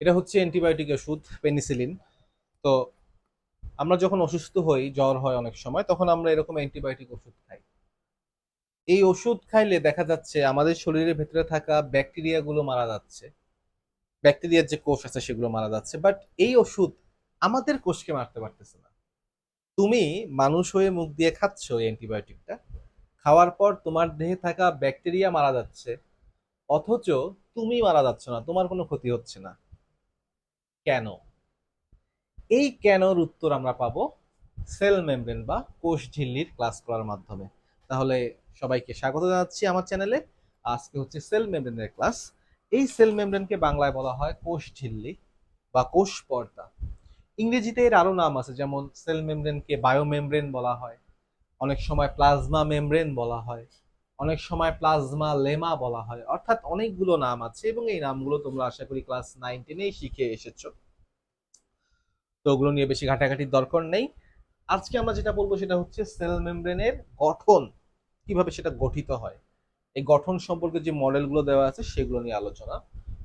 এটা হচ্ছে অ্যান্টিবায়োটিক ওষুধ পেনিসিলিন। তো আমরা যখন অসুস্থ হই, জ্বর হয় অনেক সময়, তখন আমরা এরকম অ্যান্টিবায়োটিক ওষুধ খাই। এই ওষুধ খাইলে দেখা যাচ্ছে আমাদের শরীরের ভেতরে থাকা ব্যাকটেরিয়া গুলো মারা যাচ্ছে, ব্যাকটেরিয়ার যে কোষ আছে সেগুলো মারা যাচ্ছে, বাট এই ওষুধ আমাদের কোষকে মারতে পারতেছে না। তুমি মানুষ হয়ে মুখ দিয়ে খাচ্ছ এই অ্যান্টিবায়োটিকটা, খাওয়ার পর তোমার দেহে থাকা ব্যাকটেরিয়া মারা যাচ্ছে, অথচ তুমি মারা যাচ্ছ না, তোমার কোনো ক্ষতি হচ্ছে না। কেন? এই কেনর উত্তর আমরা পাবো সেল মেমব্রেন বা কোষ ঝিল্লির ক্লাস করার মাধ্যমে। তাহলে সবাইকে স্বাগত জানাচ্ছি আমার চ্যানেলে। আজকে হচ্ছে সেল মেমব্রেনের ক্লাস। এই সেল মেমব্রেনকে বাংলায় বলা হয় কোষ ঝিল্লি বা কোষ পর্দা। ইংরেজিতে এর আরো নাম আছে, যেমন সেল মেমব্রেনকে বায়োমেমব্রেন বলা হয়, অনেক সময় প্লাজমা মেমব্রেন বলা হয়, অনেক সময় প্লাজমা লেমা বলা হয়, অর্থাৎ অনেকগুলো নাম আছে এবং এই নামগুলো তোমরা আশা করি ক্লাস 9-10 শিখে এসেছো। তো ওগুলো নিয়ে বেশি ঘাটাঘাটির দরকার নেই। আজকে আমরা যেটা বলবো সেটা হচ্ছে সেল মেমব্রেনের গঠন, কিভাবে সেটা গঠিত হয়, এই গঠন সম্পর্কে যে মডেলগুলো দেওয়া আছে সেগুলো নিয়ে আলোচনা।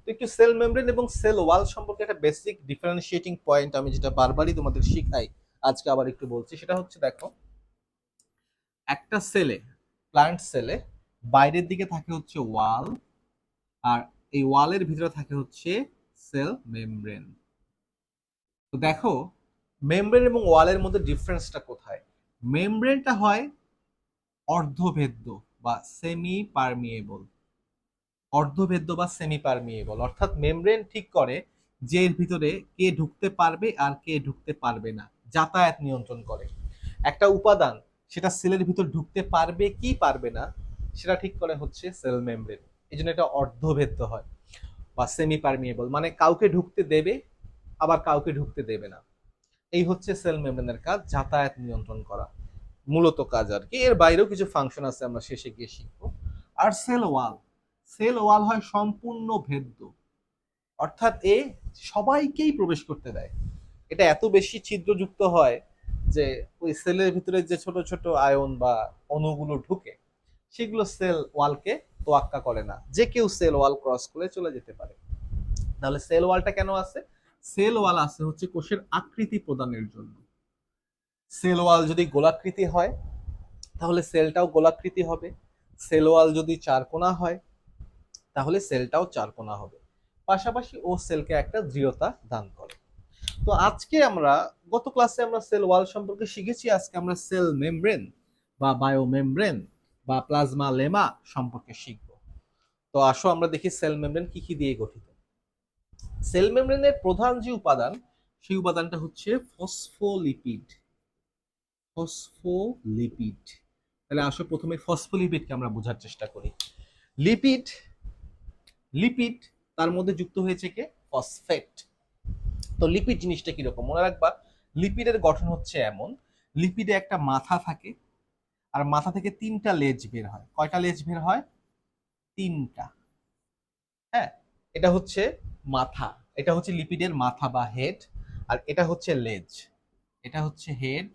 তো একটু সেল মেমব্রেন এবং সেল ওয়াল সম্পর্কে একটা বেসিক ডিফারেন্সিয়েটিং পয়েন্ট আমি যেটা বারবারই তোমাদের শিখাই, আজকে আবার একটু বলছি। সেটা হচ্ছে, দেখো, একটা সেলে, প্লান্ট সেলে বাইরের দিকে থাকে হচ্ছে ওয়াল, আর এই ওয়ালের ভিতরে থাকে হচ্ছে সেল মেমব্রেন। তো দেখো, মেমব্রেন এবং ওয়ালের মধ্যে ডিফারেন্সটা কোথায়? মেমব্রেনটা হয় অর্ধভেদ্য বা সেমি পারমিয়েবল। অর্ধভেদ্য বা সেমি পারমিয়েবল অর্থাৎ মেমব্রেন ঠিক করে যে এর ভিতরে কে ঢুকতে পারবে আর কে ঢুকতে পারবে না, যাতায়াত নিয়ন্ত্রণ করে। একটা উপাদান সেটা সেলের ভিতর ঢুকতে পারবে কি পারবে না সেটা ঠিক করে হচ্ছে সেল মেমব্রেন। এই জন্য এটা অর্ধভেদ্য হয় বা সেমি পারমিয়েবল, মানে কাউকে ঢুকতে দেবে আবার কাউকে ঢুকতে দেবে না। এই হচ্ছে সেল মেমব্রেনের কাজ, যাতায়াত নিয়ন্ত্রণ করা মূলত কাজ আর কি। এর বাইরেও কিছু ফাংশন আছে, আমরা শেষে গিয়ে শিখবো। আর সেল ওয়াল, সেল ওয়াল হয় সম্পূর্ণ ভেদ্য, অর্থাৎ এ সবাইকেই প্রবেশ করতে দেয়। এটা এত বেশি ছিদ্রযুক্ত হয় যে ওই সেলের ভিতরে যে ছোট ছোট আয়ন বা অণুগুলো ঢুকে সেগুলো সেল ওয়ালকে তোয়াক্কা করে না, যে কেউ সেল ওয়াল ক্রস করে চলে যেতে পারে। তাহলে সেল ওয়ালটা কেন আছে? সেল ওয়াল আছে হচ্ছে কোষের আকৃতি প্রদানের জন্য। সেল ওয়াল যদি গোলাকৃতি হয় তাহলে সেলটাও গোলাকৃতি হবে, সেল ওয়াল যদি চারকোনা হয় তাহলে সেলটাও চারকোনা হবে, পাশাপাশি ও সেলকে একটা দৃঢ়তা দান করে। তো আজকে আমরা, গত ক্লাসে আমরা সেল ওয়াল সম্পর্কে শিখেছি, আজকে আমরা সেল মেমব্রেন বা বায়ো মেমব্রেন বা প্লাজমা লেমা সম্পর্কে শিখব। তো আসো আমরা দেখি সেল মেমব্রেন কি কি দিয়ে গঠিত। সেল মেমব্রেনের প্রধান যে উপাদান, সেই উপাদানটা হচ্ছে ফসফোলিপিড। ফসফোলিপিড। তাহলে আসো প্রথমে ফসফোলিপিডকে আমরা বোঝার চেষ্টা করি। লিপিড, লিপিড, তার মধ্যে যুক্ত হয়েছে কে? ফসফেট। তো লিপিড জিনিসটা কিরকম মনে রাখবা, লিপিডের গঠন হচ্ছে এমন, লিপিডে একটা মাথা থাকে, আর মাথা থেকে তিনটা লেজ বের হয়। কয়টা লেজ বের হয়? তিনটা। হ্যাঁ, এটা হচ্ছে মাথা, এটা হচ্ছে লিপিডের মাথা বা হেড, আর এটা হচ্ছে লেজ। এটা হচ্ছে হেড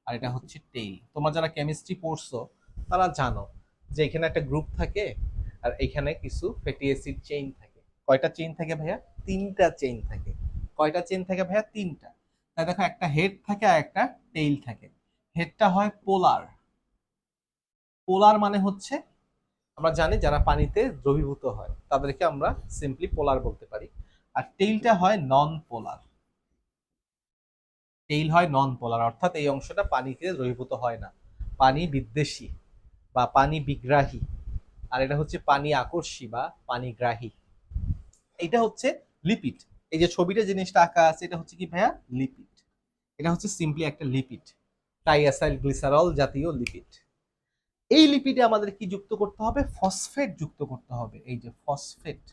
আর এটা হচ্ছে টেইল। তোমরা যারা কেমিস্ট্রি পড়ছো তারা জানো যে এখানে একটা গ্রুপ থাকে আর এখানে কিছু ফ্যাটি অ্যাসিড চেইন থাকে। কয়টা চেইন থাকে ভাইয়া? তিনটা চেইন থাকে। কয়টা চেইন থাকে ভাইয়া? তিনটা। তাই দেখো, একটা হেড থাকে আর একটা টেইল থাকে। হেডটা হয় পোলার। পোলার মানে হচ্ছে, আমরা জানি যারা পানিতে দ্রবীভূত হয় তাদেরকে আমরা সিম্পলি পোলার বলতে পারি। আর টেইলটা হয় নন পোলার। টেইল হয় নন পোলার, অর্থাৎ এই অংশটা পানিতে দ্রবীভূত হয় না, পানি বিদ্বেষী বা পানি বিগ্রাহী। আর এটা হচ্ছে পানি আকর্ষী বা পানিগ্রাহী। এটা হচ্ছে লিপিড। এই যে ছবিটা জিনিসটা আঁকা আছে, এটা হচ্ছে কি ভাইয়া? লিপিড। এটা হচ্ছে সিম্পলি একটা লিপিড, ট্রাইঅ্যাসাইল গ্লিসারল জাতীয় লিপিড। এই লিপিডে আমাদের কি যুক্ত করতে হবে? ফসফেট যুক্ত করতে হবে। এই যে ফসফেট,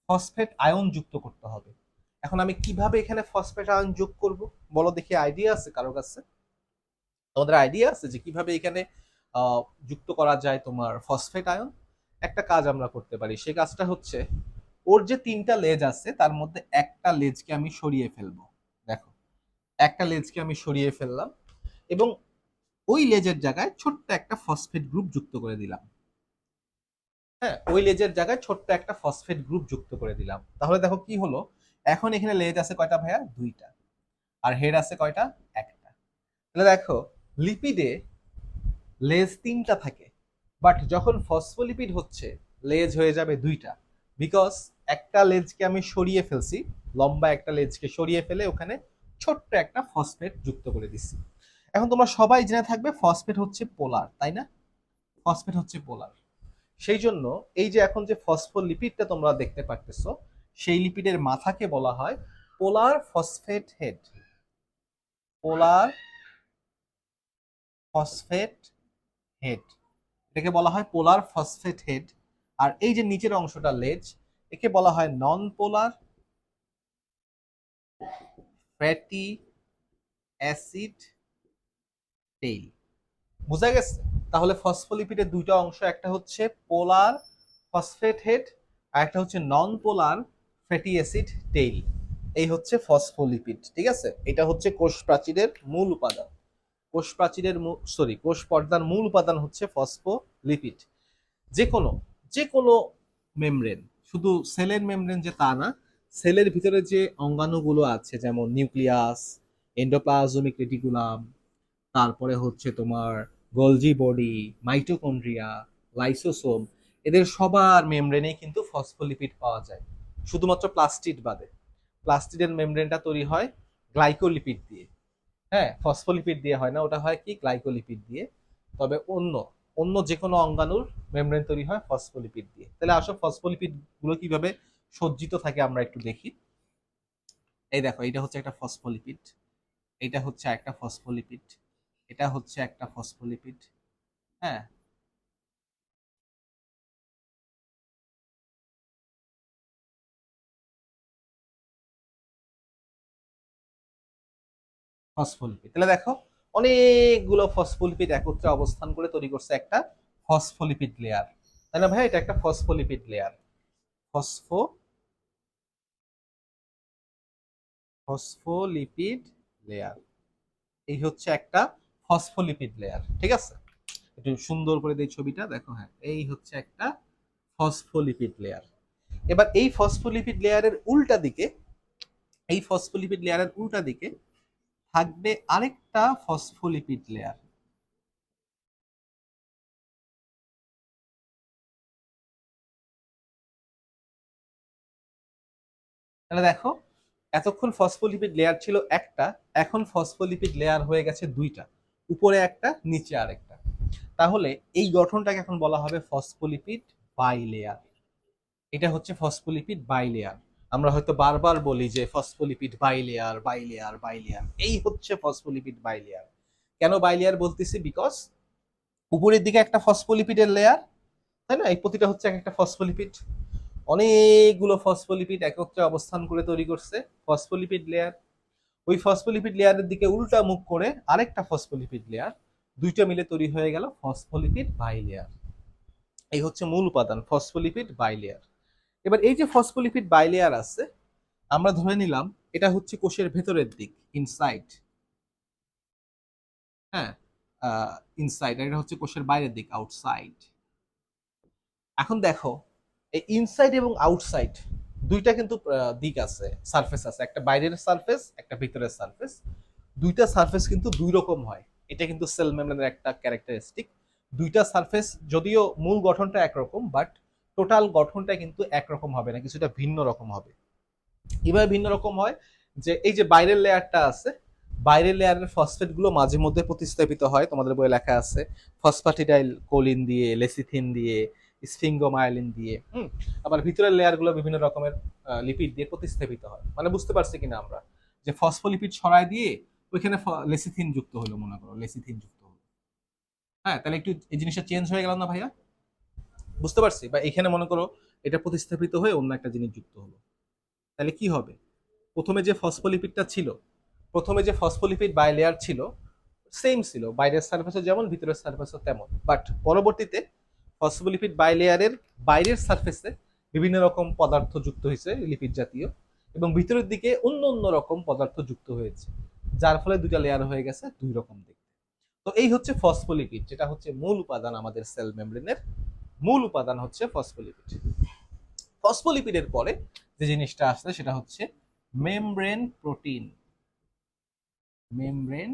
ফসফেট আয়ন যুক্ত করতে হবে। এখন আমি কিভাবে এখানে ফসফেট আয়ন যোগ করব বলো দেখি, আইডিয়া আছে কারো কাছে? তোমাদের আইডিয়া আছে যে কিভাবে এখানে যুক্ত করা যায় তোমার ফসফেট আয়ন? একটা কাজ আমরা করতে পারি, সেই কাজটা হচ্ছে, ওর যে তিনটা লেজ আছে তার মধ্যে একটা লেজকে আমি সরিয়ে ফেলবো। দেখো, একটা লেজকে আমি সরিয়ে ফেললাম এবং ওই লেজের জায়গায় ছোট্ট একটা ফসফেট গ্রুপ যুক্ত করে দিলাম। হ্যাঁ, ওই লেজের জায়গায় ছোট্ট একটা ফসফেট গ্রুপ যুক্ত করে দিলাম। তাহলে দেখো কি হলো, এখন এখানে লেজ আছে কয়টা ভাইয়া? দুইটা। আর হেড আছে কয়টা? একটা। তাহলে দেখো লিপিডে লেজ তিনটা থাকে, বাট যখন ফসফোলিপিড হচ্ছে লেজ হয়ে যাবে দুইটা, বিকজ একটা লেজকে আমি সরিয়ে ফেলছি, লম্বা একটা লেজকে সরিয়ে ফেলে ওখানে ছোট্ট একটা ফসফেট যুক্ত করে দিচ্ছি। এখন তোমরা সবাই জেনে থাকবে ফসফেট হচ্ছে পোলার, তাই না? ফসফেট হচ্ছে পোলার। সেই জন্য এই যে এখন যে ফসফোলিপিডটা তোমরা দেখতে পারতেছো, সেই লিপিডের মাথাকে বলা হয় পোলার ফসফেট হেড। পোলার ফসফেট হেড, এটাকে বলা হয় পোলার ফসফেট হেড। আর এই যে নিচের অংশটা লেজ, একে বলা হয় নন পোলার ফ্যাটি অ্যাসিড টেইল। বুঝা গেছে? তাহলে ফসফোলিপিডের দুইটা অংশ, একটা হচ্ছে পোলার ফসফেট হেড আর একটা হচ্ছে নন পোলার ফ্যাটি অ্যাসিড টেইল। এই হচ্ছে ফসফোলিপিড, ঠিক আছে? এটা হচ্ছে কোষ প্রাচীরের মূল উপাদান। কোষ প্রাচীরের কোষ পর্দার মূল উপাদান হচ্ছে ফসফোলিপিড। যে কোনো যে কোনো মেমব্রেন, শুধু সেলের মেমব্রেন যে তা না, সেলের ভিতরে যে অঙ্গাণুগুলো আছে যেমন নিউক্লিয়াস, এন্ডোপ্লাজমিক রেটিকুলাম, তারপরে হচ্ছে তোমার গোলজি বডি, মাইটোকন্ড্রিয়া, লাইসোসোম, এদের সবার মেমব্রেনে কিন্তু ফসফোলিপিড পাওয়া যায়, শুধুমাত্র প্লাস্টিড বাদে। প্লাস্টিডের মেমব্রেনটা তৈরি হয় গ্লাইকোলিপিড দিয়ে। হ্যাঁ, ফসফোলিপিড দিয়ে হয় না, ওটা হয় কি গ্লাইকোলিপিড দিয়ে। তবে অন্য অন্য যে কোনো অঙ্গাণুর মেমব্রেন তৈরি হয় ফসফোলিপিড দিয়ে। তাহলে আসো ফসফোলিপিড গুলো কিভাবে সজ্জিত থাকে আমরা একটু দেখি। এই দেখো, এটা হচ্ছে একটা ফসফোলিপিড, এটা হচ্ছে একটা ফসফোলিপিড, এটা হচ্ছে একটা ফসফোলিপিড। হ্যাঁ, ফসফোলিপিড। তাহলে দেখো অনেকগুলো ফসফোলিপিড একত্রে অবস্থান করে তৈরি করছে একটা ফসফোলিপিড লেয়ার। তাই না ভাই? এটা একটা ফসফোলিপিড লেয়ার। ফসফো ফসফোলিপিড লেয়ার, এই হচ্ছে একটা ফসফোলিপিড লেয়ার, ঠিক আছে? একটু সুন্দর করে দেই ছবিটা, দেখো। হ্যাঁ, এই হচ্ছে একটা ফসফোলিপিড লেয়ার। এবার এই ফসফোলিপিড লেয়ারের উল্টা দিকে, এই ফসফোলিপিড লেয়ারের উল্টা দিকে থাকবে আরেকটা ফসফোলিপিড লেয়ার। তাহলে দেখো, এতক্ষণ ফসফোলিপিড লেয়ার ছিল একটা, এখন ফসফোলিপিড লেয়ার হয়ে গেছে দুইটা, উপরে একটা নিচে আরেকটা। তাহলে এই গঠনটাকে এখন বলা হবে ফসফোলিপিড বাইলেয়ার। এটা হচ্ছে ফসফোলিপিড বাইলেয়ার। আমরা হয়তো বারবার বলি যে ফসফোলিপিড বাইলেয়ার বাইলেয়ার বাইলেয়ার, এই হচ্ছে ফসফোলিপিড বাইলেয়ার। কেন বাইলেয়ার বলতেছি? বিকজ উপরের দিকে একটা ফসফোলিপিডের লেয়ার, তাই না? এই প্রতিটা হচ্ছে একটা ফসফোলিপিড, অনেকগুলো ফসফোলিপিড একত্রে অবস্থান করে তৈরি করছে ফসফোলিপিড লেয়ার। ওই ফসফোলিপিড লেয়ারের দিকে উল্টা মুখ করে আরেকটা ফসফোলিপিড লেয়ার, দুইটা মিলে তৈরি হয়ে গেল ফসফোলিপিড বাইলেয়ার। এই হচ্ছে মূল উপাদান ফসফোলিপিড বাইলেয়ার। এবার এই যে ফসফোলিপিড বাইলেয়ার আছে, আমরা ধরে নিলাম এটা হচ্ছে কোষের ভেতরের দিক, ইনসাইড। হ্যাঁ, ইনসাইড। আর এটা হচ্ছে কোষের বাইরের দিক, আউটসাইড। এখন দেখো, এই ইনসাইড এবং আউটসাইড দুইটা কিন্তু দিক আছে, সারফেস আছে, একটা বাইরের সারফেস, একটা ভিতরের সারফেস। দুইটা সারফেস কিন্তু দুই রকম হয়, এটা কিন্তু সেল মেমব্রেনের একটা ক্যারেক্টারিস্টিক। দুইটা সারফেস যদিও মূল গঠনটা একরকম, বাট টোটাল গঠনটা কিন্তু একরকম হবে না, কিছুটা ভিন্ন রকম হবে। কিভাবে ভিন্ন রকম হয়? যে এই যে বাইরের লেয়ারটা আছে, বাইরের লেয়ারের ফসফেট গুলো মাঝে মধ্যে প্রতিস্থাপিত হয়, তোমাদের বইয়ে লেখা আছে ফসফাটিডাইল কোলিন দিয়ে, লেসিথিন দিয়ে, স্ফিঙ্গোমায়োলিন দিয়ে। আবার ভিতরের লেয়ার গুলো বিভিন্ন রকমের লিপিড দিয়ে প্রতিস্থাপিত হয়। মানে বুঝতে পারছি কিনা আমরা, যে ফসফোলিপিড ছড়ায় দিয়ে ওইখানে লেসিথিন যুক্ত হলো, মনে করো লেসিথিন যুক্ত হলো। হ্যাঁ, তাহলে একটু এই জিনিসটা চেঞ্জ হয়ে গেল না ভাইয়া? বুঝতে পারছি? বা এখানে মনে করো এটা প্রতিস্থাপিত হয়ে অন্য একটা জিনিস যুক্ত হলো, তাহলে কি হবে? প্রথমে যে ফসফোলিপিডটা ছিল, প্রথমে যে ফসফোলিপিড বাইলেয়ার ছিল, সেম ছিল, বাইরের সারফেসও যেমন ভিতরের সারফেসও তেমন। বাট পরবর্তীতে ফসফোলিপিড বাইলেয়ারের বাইরের সারফেসে বিভিন্ন রকম পদার্থ যুক্ত হয়েছে, লিপিড জাতীয়, এবং ভিতরের দিকে অন্য অন্য রকম পদার্থ যুক্ত হয়েছে, যার ফলে দুইটা লেয়ার হয়ে গেছে দুই রকম দেখতে। তো এই হচ্ছে ফসফোলিপিড, যেটা হচ্ছে মূল উপাদান আমাদের সেল মেমব্রেনের। মূল উপাদান হচ্ছে ফসফোলিপিড। ফসফোলিপিডের পরে যে জিনিসটা আসছে সেটা হচ্ছে মেমব্রেন প্রোটিন। মেমব্রেন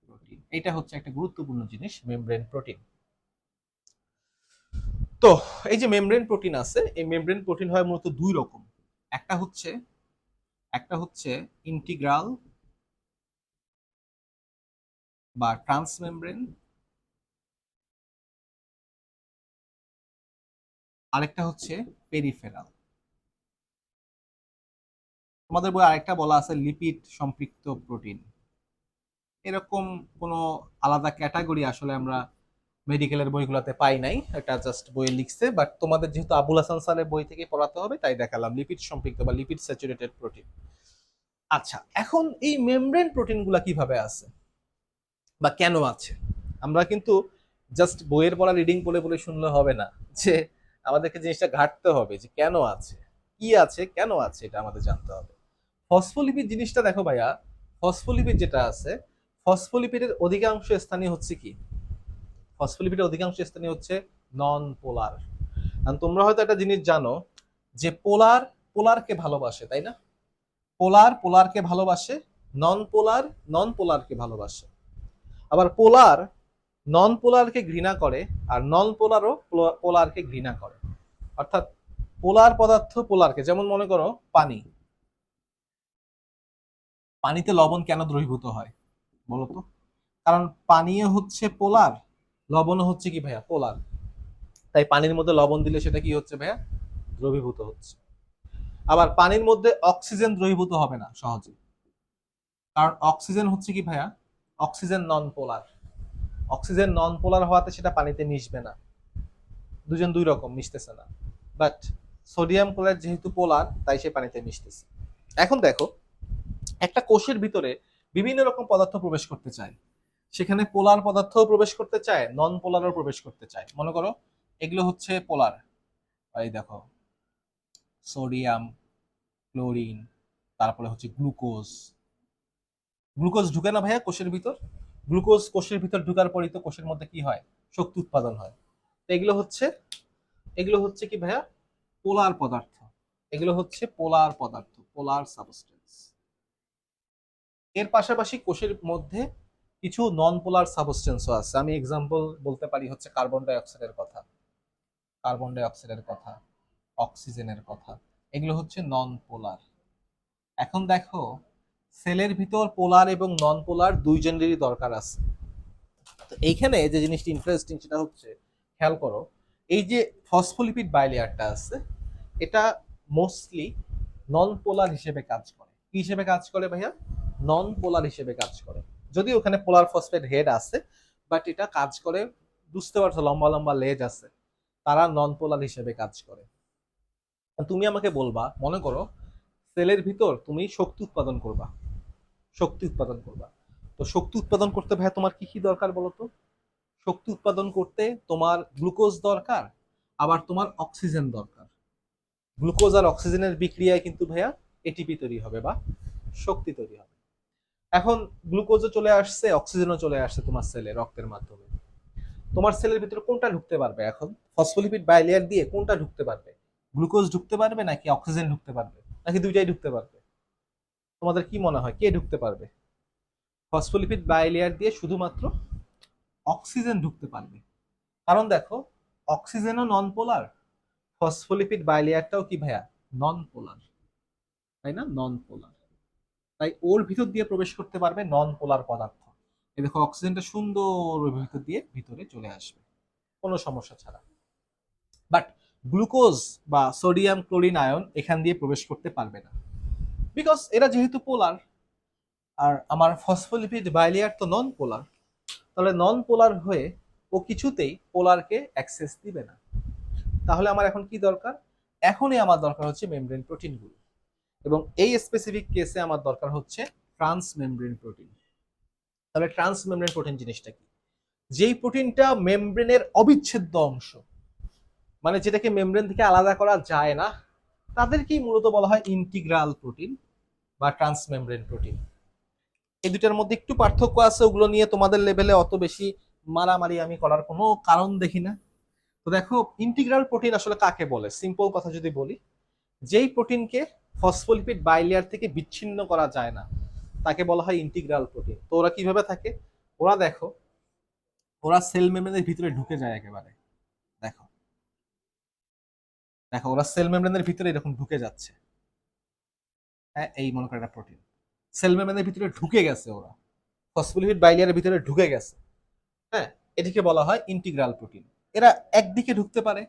প্রোটিন, এটা হচ্ছে একটা গুরুত্বপূর্ণ জিনিস, মেমব্রেন প্রোটিন। তো এই যে মেমব্রেন প্রোটিন আছে, এই মেমব্রেন প্রোটিন হয় মূলত দুই রকম। একটা হচ্ছে ইন্টিগ্রাল বা ট্রান্সমেমব্রেন, আরেকটা হচ্ছে পেরিফেরাল। তোমাদের বই আরেকটা বলা আছে লিপিড সম্পৃক্ত প্রোটিন। এরকম কোনো আলাদা ক্যাটাগরি আসলে আমরা মেডিকেলের বইগুলোতে পাই নাই, এটা জাস্ট বইয়ে লিখছে, বাট তোমাদের যেহেতু আবুল হাসান স্যারের বই থেকে পড়াতে হবে তাই দেখালাম লিপিড সম্পৃক্ত বা লিপিড স্যাচুরেটেড প্রোটিন। আচ্ছা, এখন এই মেমব্রেন প্রোটিনগুলো কিভাবে আছে বা কেন আছে? আমরা কিন্তু জাস্ট বইয়ের পড়া রিডিং পড়ে পড়ে শুনলে হবে না, যে আমাদেরকে জিনিসটা ঘাটতে হবে যে কেন আছে, কি আছে, কেন আছে, এটা আমাদের জানতে হবে। ফসফোলিপিড জিনিসটা দেখো ভাইয়া, ফসফোলিপিড যেটা আছে, ফসফোলিপিডের অধিকাংশ স্থানীয় হচ্ছে কি, ফসফোলিপিডের অধিকাংশ স্থানীয় হচ্ছে নন পোলার। আর তোমরা হয়তো একটা জিনিস জানো যে পোলার পোলারকে ভালোবাসে, তাই না? পোলার পোলারকে ভালোবাসে, নন পোলার নন পোলারকে ভালোবাসে। আবার পোলার নন পোলারকে ঘৃণা করে, আর নন পোলারও পোলারকে ঘৃণা করে। অর্থাৎ পোলার পদার্থ পোলারকে, যেমন মনে করো পানি, পানিতে লবণ কেন দ্রবীভূত হয় বলতো? কারণ পানীয় হচ্ছে পোলার, লবণও হচ্ছে কি ভাইয়া পোলার, তাই পানির মধ্যে লবণ দিলে সেটা কি হচ্ছে ভাইয়া, দ্রবীভূত হচ্ছে। আবার পানির মধ্যে অক্সিজেন দ্রবীভূত হবে না সহজে, কারণ অক্সিজেন হচ্ছে কি ভাইয়া, অক্সিজেন নন পোলার। অক্সিজেন নন পোলার হওয়াতে সেটা পানিতে মিশবে না, দুজন দুই রকম, মিশতেছে না। বাট সোডিয়াম ক্লোরাইড যেহেতু পোলার, তাই সে পানিতে মিশতেছে। এখন দেখো, একটা কোষের ভিতরে বিভিন্ন রকম পদার্থ প্রবেশ করতে চায়, সেখানে পোলার পদার্থও প্রবেশ করতে চায়, নন পোলারও প্রবেশ করতে চায়। মনে করো এগুলো হচ্ছে পোলার, এই দেখো সোডিয়াম, ক্লোরিন, তারপরে হচ্ছে গ্লুকোজ। গ্লুকোজ ঢুকে না ভাইয়া কোষের ভিতর? গ্লুকোজ কোষের ভিতর ঢুকার পরই তো কোষের মধ্যে কি হয়, শক্তি উৎপাদন হয়। এগুলো হচ্ছে কি ভাইয়া, পোলার পদার্থ। এগুলো হচ্ছে পোলার পদার্থ, পোলার সাবস্টেন্স। এর পাশাপাশি কোষের মধ্যে কিছু নন পোলার সাবস্টেন্সও আছে। আমি এক্সাম্পল বলতে পারি হচ্ছে কার্বন ডাই অক্সাইডের কথা, কার্বন ডাই অক্সাইডের কথা, অক্সিজেনের কথা। এগুলো হচ্ছে নন পোলার। এখন দেখো, সেলের ভিতর পোলার এবং নন পোলার দুইজনেরই দরকার আছে। তো এইখানে যে জিনিসটা ইন্টারেস্টিং সেটা হচ্ছে, খেয়াল করো, এই যে ফসফোলিপিড বাইলেয়ারটা আছে, এটা মোস্টলি নন পোলার হিসেবে কাজ করে। কি হিসেবে কাজ করে ভাইয়া? নন পোলার হিসেবে কাজ করে। যদি ওখানে পোলার ফসফেট হেড আছে, বাট এটা কাজ করে, বুঝতে পারছো, লম্বা লম্বা লেজ আছে, তারা নন পোলার হিসেবে কাজ করে। তুমি আমাকে বলবা, মনে করো সেলের ভিতর তুমি শক্তি উৎপাদন করবা, শক্তি উৎপাদন করবা। তো শক্তি উৎপাদন করতে ভাইয়া তোমার কি কি দরকার বলো তো? শক্তি উৎপাদন করতে তোমার গ্লুকোজ দরকার, আবার তোমার অক্সিজেন দরকার। গ্লুকোজ আর অক্সিজেনের বিক্রিয়ায় কিন্তু ভাইয়া এটিপি তৈরি হবে বা শক্তি তৈরি হবে। এখন গ্লুকোজও চলে আসছে, অক্সিজেনও চলে আসছে তোমার সেলে রক্তের মাধ্যমে। তোমার সেলের ভিতরে কোনটা ঢুকতে পারবে এখন? ফসফোলিপিড বাইলেয়ার দিয়ে কোনটা ঢুকতে পারবে? গ্লুকোজ ঢুকতে পারবে নাকি অক্সিজেন ঢুকতে পারবে, নাকি দুইটাই ঢুকতে পারবে? তোমাদের কি মনে হয় কে ঢুকতে পারবে? ফসফোলিপিড বাইলেয়ার দিয়ে শুধুমাত্র অক্সিজেন ঢুকতে পারবে। কারণ দেখো, অক্সিজেনও নন পোলার, ফসফোলিপিড বাইলেয়ারটাও কি ভাইয়া, নন পোলার, তাই না? নন পোলার, তাই ওর ভিতর দিয়ে প্রবেশ করতে পারবে নন পোলার পদার্থ। এই দেখো অক্সিজেনটা সুন্দর ওর ভিতর দিয়ে ভিতরে চলে আসবে কোনো সমস্যা ছাড়া। বাট গ্লুকোজ বা সোডিয়াম ক্লোরিন আয়ন এখান দিয়ে প্রবেশ করতে পারবে না, বিকজ এরা যেহেতু পোলার, আর আমার ফসফোলিপিড বাইলেয়ার তো নন পোলার। তাহলে নন পোলার হয়ে ও কিছুতেই পোলারকে অ্যাক্সেস দিবে না। তাহলে আমার এখন কি দরকার? এখনই আমার দরকার হচ্ছে মেমব্রেন প্রোটিনগুলো, এবং এই স্পেসিফিক কেসে আমার দরকার হচ্ছে ট্রান্স মেমব্রেন প্রোটিন। তাহলে ট্রান্স মেমব্রেন প্রোটিন জিনিসটা কি? যেই প্রোটিনটা মেমব্রেনের অবিচ্ছেদ্য অংশ, মানে যেটাকে মেমব্রেন থেকে আলাদা করা যায় না, তাদেরকেই মূলত বলা হয় ইন্টিগ্রাল প্রোটিন বা ট্রান্স মেমব্রেন প্রোটিন। এই দুটার মধ্যে একটু পার্থক্য আছে, ওগুলো নিয়ে তোমাদের লেভেলে অত বেশি মারামারি আমি করার কোনো কারণ দেখি না। তো দেখো, ইন্টিগ্রাল প্রোটিন আসলে কাকে বলে? সিম্পল কথা যদি বলি, যেই প্রোটিনকে ফসফোলিপিড বাইলেয়ার থেকে বিচ্ছিন্ন করা যায় না, তাকে বলা হয় ইন্টিগ্রাল প্রোটিন। তো ওরা কিভাবে থাকে? ওরা দেখো, ওরা সেল মেমব্রেনের ভিতরে ঢুকে যায় একেবারে। দেখো দেখো ওরা সেল মেমব্রেনের ভিতরে এরকম ঢুকে যাচ্ছে। হ্যাঁ, এই মনে করো একটা প্রোটিন সেল মেমব্রেনের ভিতরে ঢুকে গেছে, ওরা ফসফোলিপিড বাইলেয়ারের ভিতরে ঢুকে গেছে। হ্যাঁ, এটিকে বলা হয় ইন্টিগ্রাল প্রোটিন। এরা একদিকে ঢুকতে পারে,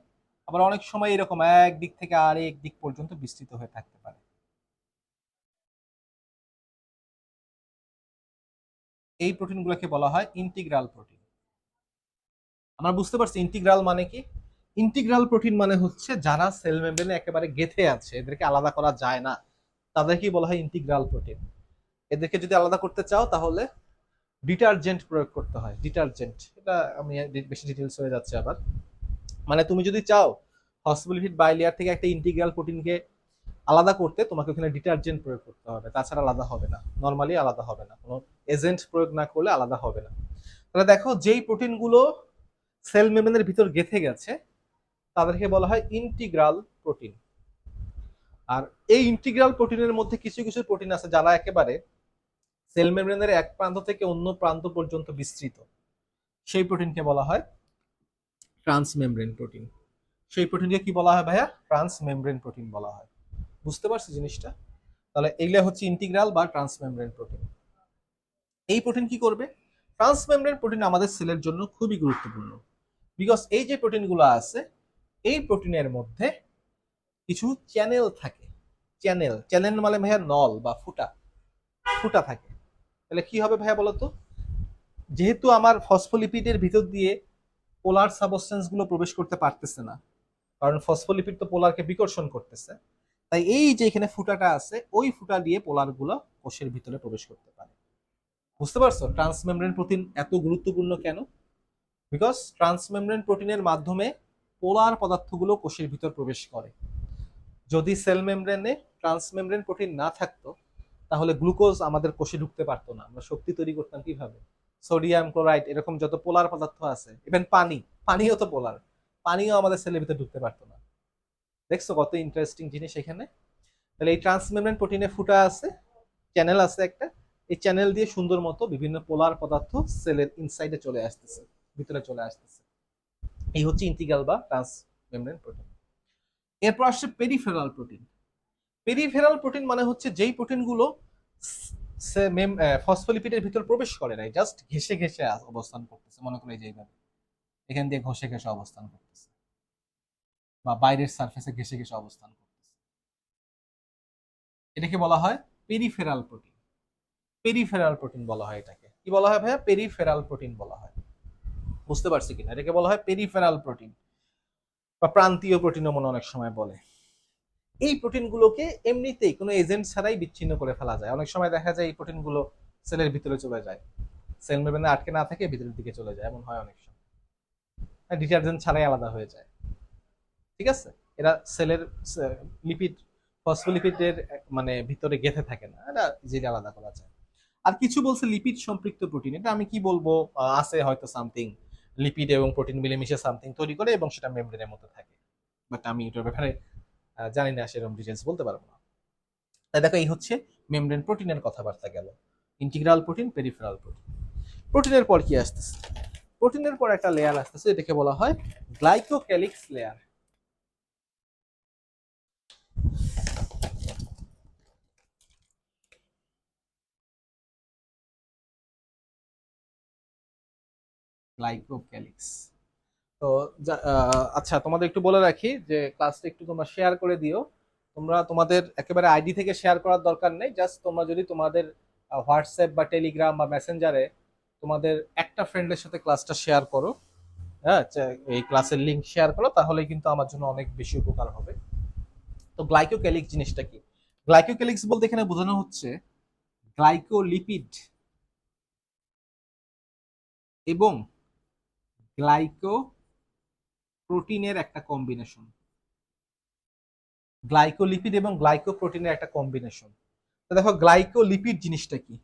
আবার অনেক সময় এরকম এক দিক থেকে আরেক দিক পর্যন্ত বিস্তৃত হয়ে থাকতে পারে। এই প্রোটিনগুলোকে বলা হয় ইন্টিগ্রাল প্রোটিন। আমরা বুঝতে পারছি ইন্টিগ্রাল মানে কি? ইন্টিগ্রাল প্রোটিন মানে হচ্ছে যারা সেল মেমব্রেনে একেবারে গেঁথে আছে, এদেরকে আলাদা করা যায় না, তাদেরকেই বলা হয় ইন্টিগ্রাল প্রোটিন। এদেরকে যদি আলাদা করতে চাও তাহলে ডিটারজেন্ট প্রয়োগ করতে হয়। ডিটারজেন্ট, এটা আমি বেশি ডিটেলস হয়ে যাচ্ছে আবার। মানে তুমি যদি চাও ফসফোলিপিড বাইলেয়ার থেকে একটা ইন্টিগ্রাল প্রোটিনকে আলাদা করতে, তোমাকে ওখানে ডিটারজেন্ট প্রয়োগ করতে হবে, তাছাড়া আলাদা হবে না। নর্মালি আলাদা হবে না, কোনো এজেন্ট প্রয়োগ না করলে আলাদা হবে না। তাহলে দেখো, যেই প্রোটিনগুলো সেল মেমব্রেনের ভিতর গেঁথে গেছে তাদেরকে বলা হয় ইন্টিগ্রাল প্রোটিন। আর এই ইন্টিগ্রাল প্রোটিনের মধ্যে কিছু কিছু প্রোটিন আছে যারা একেবারে সেল মেমব্রেনের এক প্রান্ত থেকে অন্য প্রান্ত পর্যন্ত বিস্তৃত, সেই প্রোটিনকে বলা হয় ট্রান্সমেমব্রেন প্রোটিন। সেই প্রোটিনকে কি বলা হয় ভাইয়া? ট্রান্সমেমব্রেন প্রোটিন বলা হয়। বুঝতে পারছি জিনিসটা? তাহলে এগুলো হচ্ছে ইন্টিগ্রাল বা ট্রান্সমেমব্রেন প্রোটিন। এই প্রোটিন কি করবে? ট্রান্সমেমব্রেন প্রোটিন আমাদের সেলের জন্য খুবই গুরুত্বপূর্ণ, বিকজ এই যে প্রোটিনগুলো আছে, এই প্রোটিনের মধ্যে কিছু চ্যানেল থাকে। চ্যানেল, চ্যানেল মানে ভাইয়া নল বা ফুটা, ফুটা থাকে। তাহলে কি হবে ভাইয়া বলতো? যেহেতু আমার ফসফোলিপিডের ভিতর দিয়ে পোলার সাবস্টেন্স গুলো প্রবেশ করতে পারতেছে না, কারণ ফসফোলিপিড তো পোলারকে বিকর্ষণ করতেছে, তাই এই যে এখানে ফুটাটা আছে, ওই ফুটা দিয়ে পোলার গুলো কোষের ভিতরে প্রবেশ করতে পারে। বুঝতে পারছো ট্রান্সমেমব্রেন প্রোটিন এত গুরুত্বপূর্ণ কেন? বিকজ ট্রান্সমেমব্রেন প্রোটিনের মাধ্যমে পোলার পদার্থগুলো কোষের ভিতর প্রবেশ করে। যদি সেল মেমব্রেনে ট্রান্সমেমব্রেন প্রোটিন না থাকতো, তাহলে গ্লুকোজ আমাদের কোষে ঢুকতে পারতো না। আমরা শক্তি তৈরি করতাম কিভাবে? সোডিয়াম ক্লোরাইড এরকম যত পোলার পদার্থ আছে, ইভেন পানি, পানিও তো পোলার, পানিও আমাদের সেলের ভিতরে ঢুকতে পারতো না। দেখছো কত ইন্টারেস্টিং জিনিস এখানে? তাহলে এই ট্রান্সমেমব্রেন প্রোটিনে ফুটা আছে, চ্যানেল আছে একটা, এই চ্যানেল দিয়ে সুন্দর মতো বিভিন্ন পোলার পদার্থ সেলের ইনসাইডে চলে আসতেছে, ভিতরে চলে আসতেছে। এই হচ্ছে ইন্টিগ্রাল বা ট্রান্সমেমব্রেন প্রোটিন। এরপর আসছে পেরিফেরাল প্রোটিন। পেরিফেরাল প্রোটিন মানে হচ্ছে যেই প্রোটিনগুলো ফসফোলিপিডের ভিতর প্রবেশ করে নাই, জাস্ট ঘেসে ঘেসে অবস্থান করতেছে। মনে করো এই যে এইভাবে এখান দিয়ে ঘষে ঘেসে অবস্থান করতেছে, বা বাইরের সারফেসে ঘেসে ঘেসে অবস্থান করতেছে, এটাকে বলা হয় পেরিফেরাল প্রোটিন। পেরিফেরাল প্রোটিন বলা হয় এটাকে। কি বলা হয় ভাইয়া? পেরিফেরাল প্রোটিন বলা হয়। বুঝতে পারছি কিনা? এটাকে বলা হয় পেরিফেরাল প্রোটিন বা প্রান্তীয় প্রোটিনও মনে অনেক সময় বলে। এই প্রোটিনগুলোকে এমনিতেই কোনো এজেন্ট ছাড়াই বিচ্ছিন্ন করে ফেলা যায়। অনেক সময় দেখা যায় এই প্রোটিনগুলো সেলের ভিতরে চলে যায়, সেল মেমব্রেনে আটকে না থাকে, ভিতরের দিকে চলে যায়, এমন হয় অনেক সময়। ডিটারজেন্ট ছাড়াই আলাদা হয়ে যায়। ঠিক আছে, এরা সেলের লিপিড, ফসফোলিপিডের মানে ভিতরে গেঁথে থাকে না, এটা ইজিলি আলাদা করা যায়। আর কিছু বলছে লিপিড সম্পৃক্ত প্রোটিন, এটা আমি কি বলবো, আছে হয়তো সামথিং লিপিড এবং প্রোটিন মিলেমিশে সামথিং তৈরি করে এবং সেটা মেমব্রেনের মধ্যে থাকে, বাট আমি এটার ব্যাপারে জানি না, সেরকম ডিটেলস বলতে পারবো না। তাই দেখো, এই হচ্ছে মেমব্রেন প্রোটিনের কথাবার্তা গেল। Integral protein, peripheral protein. প্রোটিনের পর কি আসতেছে? প্রোটিনের পর একটা লেয়ার আসতেছে, এটাকে বলা হয় গ্লাইকোক্যালিক্স লেয়ার। গ্লাইকোক্যালিক্স। তো আচ্ছা, তোমাদের একটু বলে রাখি যে ক্লাসটা একটু তোমরা শেয়ার করে দিও। তোমরা তোমাদের একেবারে আইডি থেকে শেয়ার করার দরকার নেই, জাস্ট তোমরা যদি তোমাদের হোয়াটসঅ্যাপ বা টেলিগ্রাম বা মেসেঞ্জারে তোমাদের একটা ফ্রেন্ডের সাথে ক্লাসটা শেয়ার করো, হ্যাঁ, এই ক্লাসের লিংক শেয়ার করো, তাহলে কিন্তু আমার জন্য অনেক বেশি উপকার হবে। তো গ্লাইকোক্যালিক্স জিনিসটা কি? গ্লাইকোক্যালিক্স বলতে এখানে বোঝানো হচ্ছে গ্লাইকোলিপিড এবং গ্লাইকো প্রোটিনের একটা কম্বিনেশন। গ্লাইকোলিপিড এবং গ্লাইকোপ্রোটিনের একটা কম্বিনেশন। তো দেখো, গ্লাইকোলিপিড জিনিসটা কি?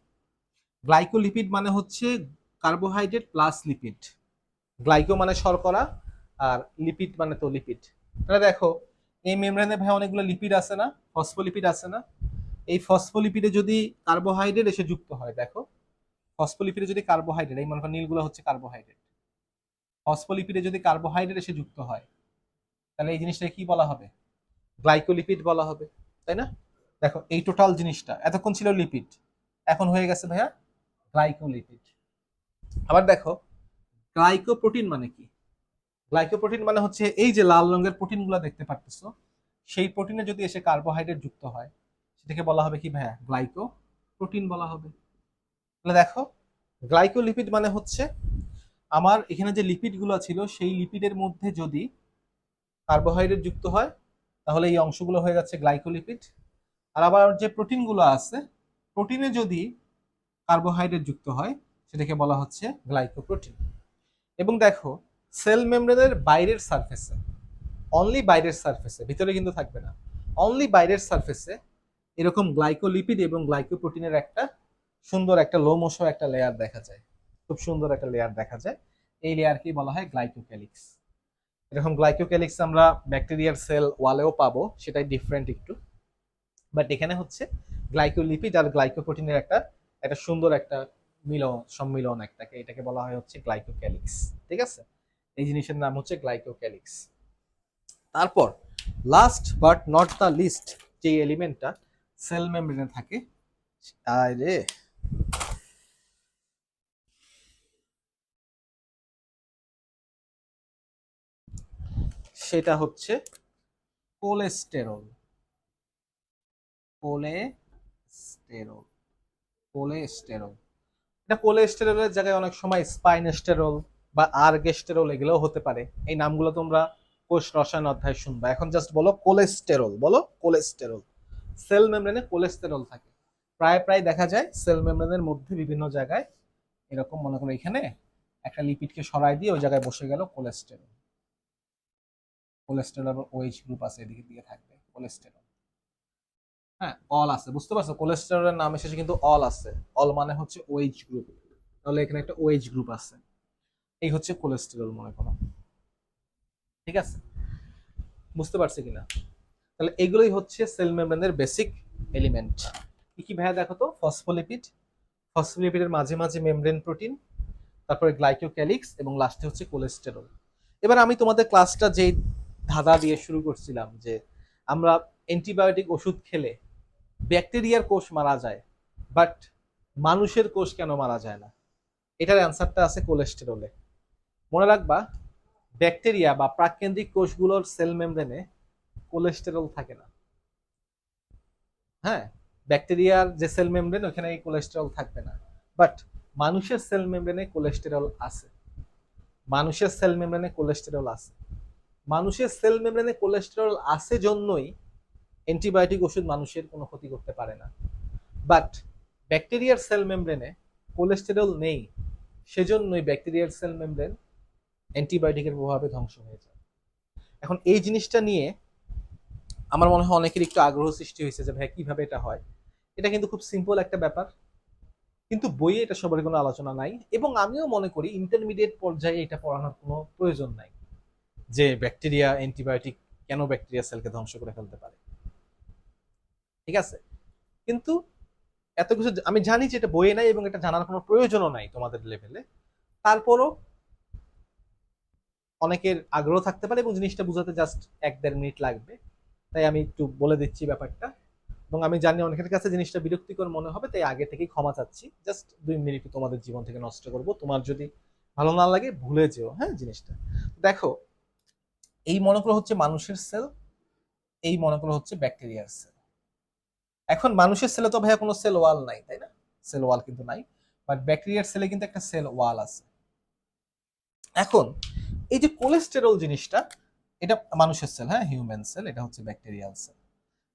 গ্লাইকোলিপিড মানে হচ্ছে কার্বোহাইড্রেট প্লাস লিপিড। গ্লাইকো মানে শর্করা, আর লিপিড মানে তো লিপিড। তাহলে দেখো, এই মেমব্রেনে ভাই অনেকগুলো লিপিড আছে না, ফসফোলিপিড আছে না? এই ফসফোলিপিডে যদি কার্বোহাইড্রেট এসে যুক্ত হয়, দেখো ফসফোলিপিডে যদি কার্বোহাইড্রেট, এই মনে করো নীলগুলো হচ্ছে কার্বোহাইড্রেট, ফসফোলিপিডে যদি কার্বোহাইড্রেট এসে যুক্ত হয়, তাহলে এই জিনিসটাকে কি বলা হবে? গ্লাইকোলিপিড বলা হবে, তাই না? দেখো এই টোটাল জিনিসটা এতক্ষণ ছিল লিপিড, এখন হয়ে গেছে ভাইয়া গ্লাইকোলিপিড। আবার দেখো গ্লাইকোপ্রোটিন মানে কি? গ্লাইকোপ্রোটিন মানে হচ্ছে এই যে লাল রঙের প্রোটিনগুলো দেখতে পারতেছো, সেই প্রোটিনে যদি এসে কার্বোহাইড্রেট যুক্ত হয়, সেটাকে বলা হবে কি ভাইয়া? গ্লাইকোপ্রোটিন বলা হবে। তাহলে দেখো গ্লাইকোলিপিড মানে হচ্ছে আমার এখানে যে লিপিডগুলো ছিল সেই লিপিডের মধ্যে যদি কার্বোহাইড্রেট যুক্ত হয়, তাহলে এই অংশগুলো হয়ে যাচ্ছে গ্লাইকোলিপিড। আর আবার যে প্রোটিনগুলো আছে, প্রোটিনে যদি কার্বোহাইড্রেট যুক্ত হয়, সেটাকে বলা হচ্ছে গ্লাইকোপ্রোটিন। এবং দেখো সেল মেমব্রেনের বাইরের সারফেসে, অনলি বাইরের সারফেসে, ভিতরে কিন্তু থাকবে না, অনলি বাইরের সারফেসে এরকম গ্লাইকোলিপিড এবং গ্লাইকোপ্রোটিনের একটা সুন্দর একটা লোমশ একটা লেয়ার দেখা যায়, খুব সুন্দর একটা লেয়ার দেখা যায়। এই লেয়ারকেই বলা হয় গ্লাইকোক্যালিক্স। এরকম গ্লাইকোক্যালিক্স আমরা ব্যাকটেরিয়ার সেল ওয়ালেও পাবো, সেটাই ডিফারেন্ট একটু, বাট এখানে হচ্ছে গ্লাইকোলিপিড আর গ্লাইকোপ্রোটিনের একটা একটা সুন্দর একটা সম্মিলন একটাকে, এটাকে বলা হয় হচ্ছে গ্লাইকোক্যালিক্স। ঠিক আছে, এই জিনিসের নাম হচ্ছে গ্লাইকোক্যালিক্স। তারপর last but not the least যে এলিমেন্টটা সেল মেমব্রেনে থাকে, আরে সেটা হচ্ছে কোলেস্টেরল। Cholesterol, cholesterol. এটা কোলেস্টেরলের জায়গায় অনেক সময় স্পাইনেস্টেরল বা আর্গেস্টেরল এগুলোও হতে পারে। এই নামগুলো তোমরা কোষ রসায়ন অধ্যায় শুনবা। এখন জাস্ট বলো কোলেস্টেরল, বলো কোলেস্টেরল। সেল মেমব্রেনে কোলেস্টেরল থাকে, প্রায় প্রায় দেখা যায় সেল মেমব্রেনের মধ্যে বিভিন্ন জায়গায় এরকম, মনে করো এখানে একটা লিপিডকে সরাই দিয়ে ওই জায়গায় বসে গেল কোলেস্টেরল। কোলেস্টেরল ওএইচ গ্রুপ আছে এদিকে দিয়ে থাকবে কোলেস্টেরল। হ্যাঁ, অল আছে, বুঝতে পারছো? কোলেস্টেরলের নাম এসেছে কিন্তু অল আছে, অল মানে হচ্ছে ওএইচ গ্রুপ, তাহলে এখানে একটা ওএইচ গ্রুপ আছে। এই হচ্ছে কোলেস্টেরল মনে করো। ঠিক আছে, বুঝতে পারছি কিনা? তাহলে এগুলোই হচ্ছে সেল মেমব্রেনের বেসিক এলিমেন্ট। কি কি ভাইয়া দেখো তো? ফসফোলিপিড, ফসফোলিপিডের মাঝে মাঝে মেমব্রেন প্রোটিন, তারপরে গ্লাইকোক্যালিক্স এবং লাস্টে হচ্ছে কোলেস্টেরল। এবার আমি তোমাদের ক্লাসটা যেই ধাঁধা দিয়ে শুরু করছিলাম যে আমরা অ্যান্টিবায়োটিক ওষুধ খেলে ব্যাকটেরিয়ার কোষ মারা যায়, বাট মানুষের কোষ কেন মারা যায় না? এটার অ্যান্সারটা আছে কোলেস্টেরলে। মনে রাখবা, ব্যাকটেরিয়া বা প্রাককেন্দ্রিক কোষগুলোর সেল মেমব্রেনে কোলেস্টেরল থাকে না। হ্যাঁ, ব্যাকটেরিয়ার যে সেল মেমব্রেন ওখানে এই কোলেস্টেরল থাকবে না, বাট মানুষের সেল মেমব্রেনে কোলেস্টেরল আছে। মানুষের সেল মেমব্রেনে কোলেস্টেরল আছে। মানুষের সেল মেমব্রেনে কোলেস্টেরল আছে জন্যই অ্যান্টিবায়োটিক ওষুধ মানুষের কোনো ক্ষতি করতে পারে না। বাট ব্যাকটেরিয়ার সেল মেমব্রেনে কোলেস্টেরল নেই, সেজন্যই ব্যাকটেরিয়ার সেল মেমব্রেন অ্যান্টিবায়োটিকের প্রভাবে ধ্বংস হয়ে যায়। এখন এই জিনিসটা নিয়ে আমার মনে হয় অনেকের একটু আগ্রহ সৃষ্টি হয়েছে যে ভাই কিভাবে এটা হয়। এটা কিন্তু খুব সিম্পল একটা ব্যাপার, কিন্তু বইয়ে এটা সবার কোনো আলোচনা নাই, এবং আমিও মনে করি ইন্টারমিডিয়েট পর্যায়ে এটা পড়ানোর কোনো প্রয়োজন নাই যে ব্যাকটেরিয়া অ্যান্টিবায়োটিক কেন ব্যাকটেরিয়া সেলকে ধ্বংস করে ফেলতে পারে। ঠিক আছে, কিন্তু এত কিছু আমি জানি যে এটা বইয়ে নাই এবং এটা জানার কোনো প্রয়োজনও নাই তোমাদের লেভেলে। তারপরও অনেকের আগ্রহ থাকতে পারে এবং জিনিসটা বুঝাতে জাস্ট 1-1.5 মিনিট লাগবে, তাই আমি একটু বলে দিচ্ছি ব্যাপারটা। এবং আমি জানি অনেকের কাছে জিনিসটা বিরক্তিকর মনে হবে, তাই আগে থেকেই ক্ষমা চাচ্ছি। জাস্ট 2 মিনিট তোমাদের জীবন থেকে নষ্ট করব, তোমার যদি ভালো না লাগে ভুলে যেও। হ্যাঁ, জিনিসটা দেখো, এই মনে করো হচ্ছে মানুষের সেল, এই মনে করো হচ্ছে ব্যাকটেরিয়ার সেল। এখন মানুষের সেলে তো ভাইয়া কোনো সেল ওয়াল নাই, তাই না? সেল ওয়াল কিন্তু নাই, বাট ব্যাকটেরিয়ার সেলে কিন্তু একটা সেল ওয়াল আছে। এখন এই যে কোলেস্টেরল জিনিসটা, এটা মানুষের সেল, হ্যাঁ হিউম্যান সেল, এটা হচ্ছে ব্যাকটেরিয়াল সেল।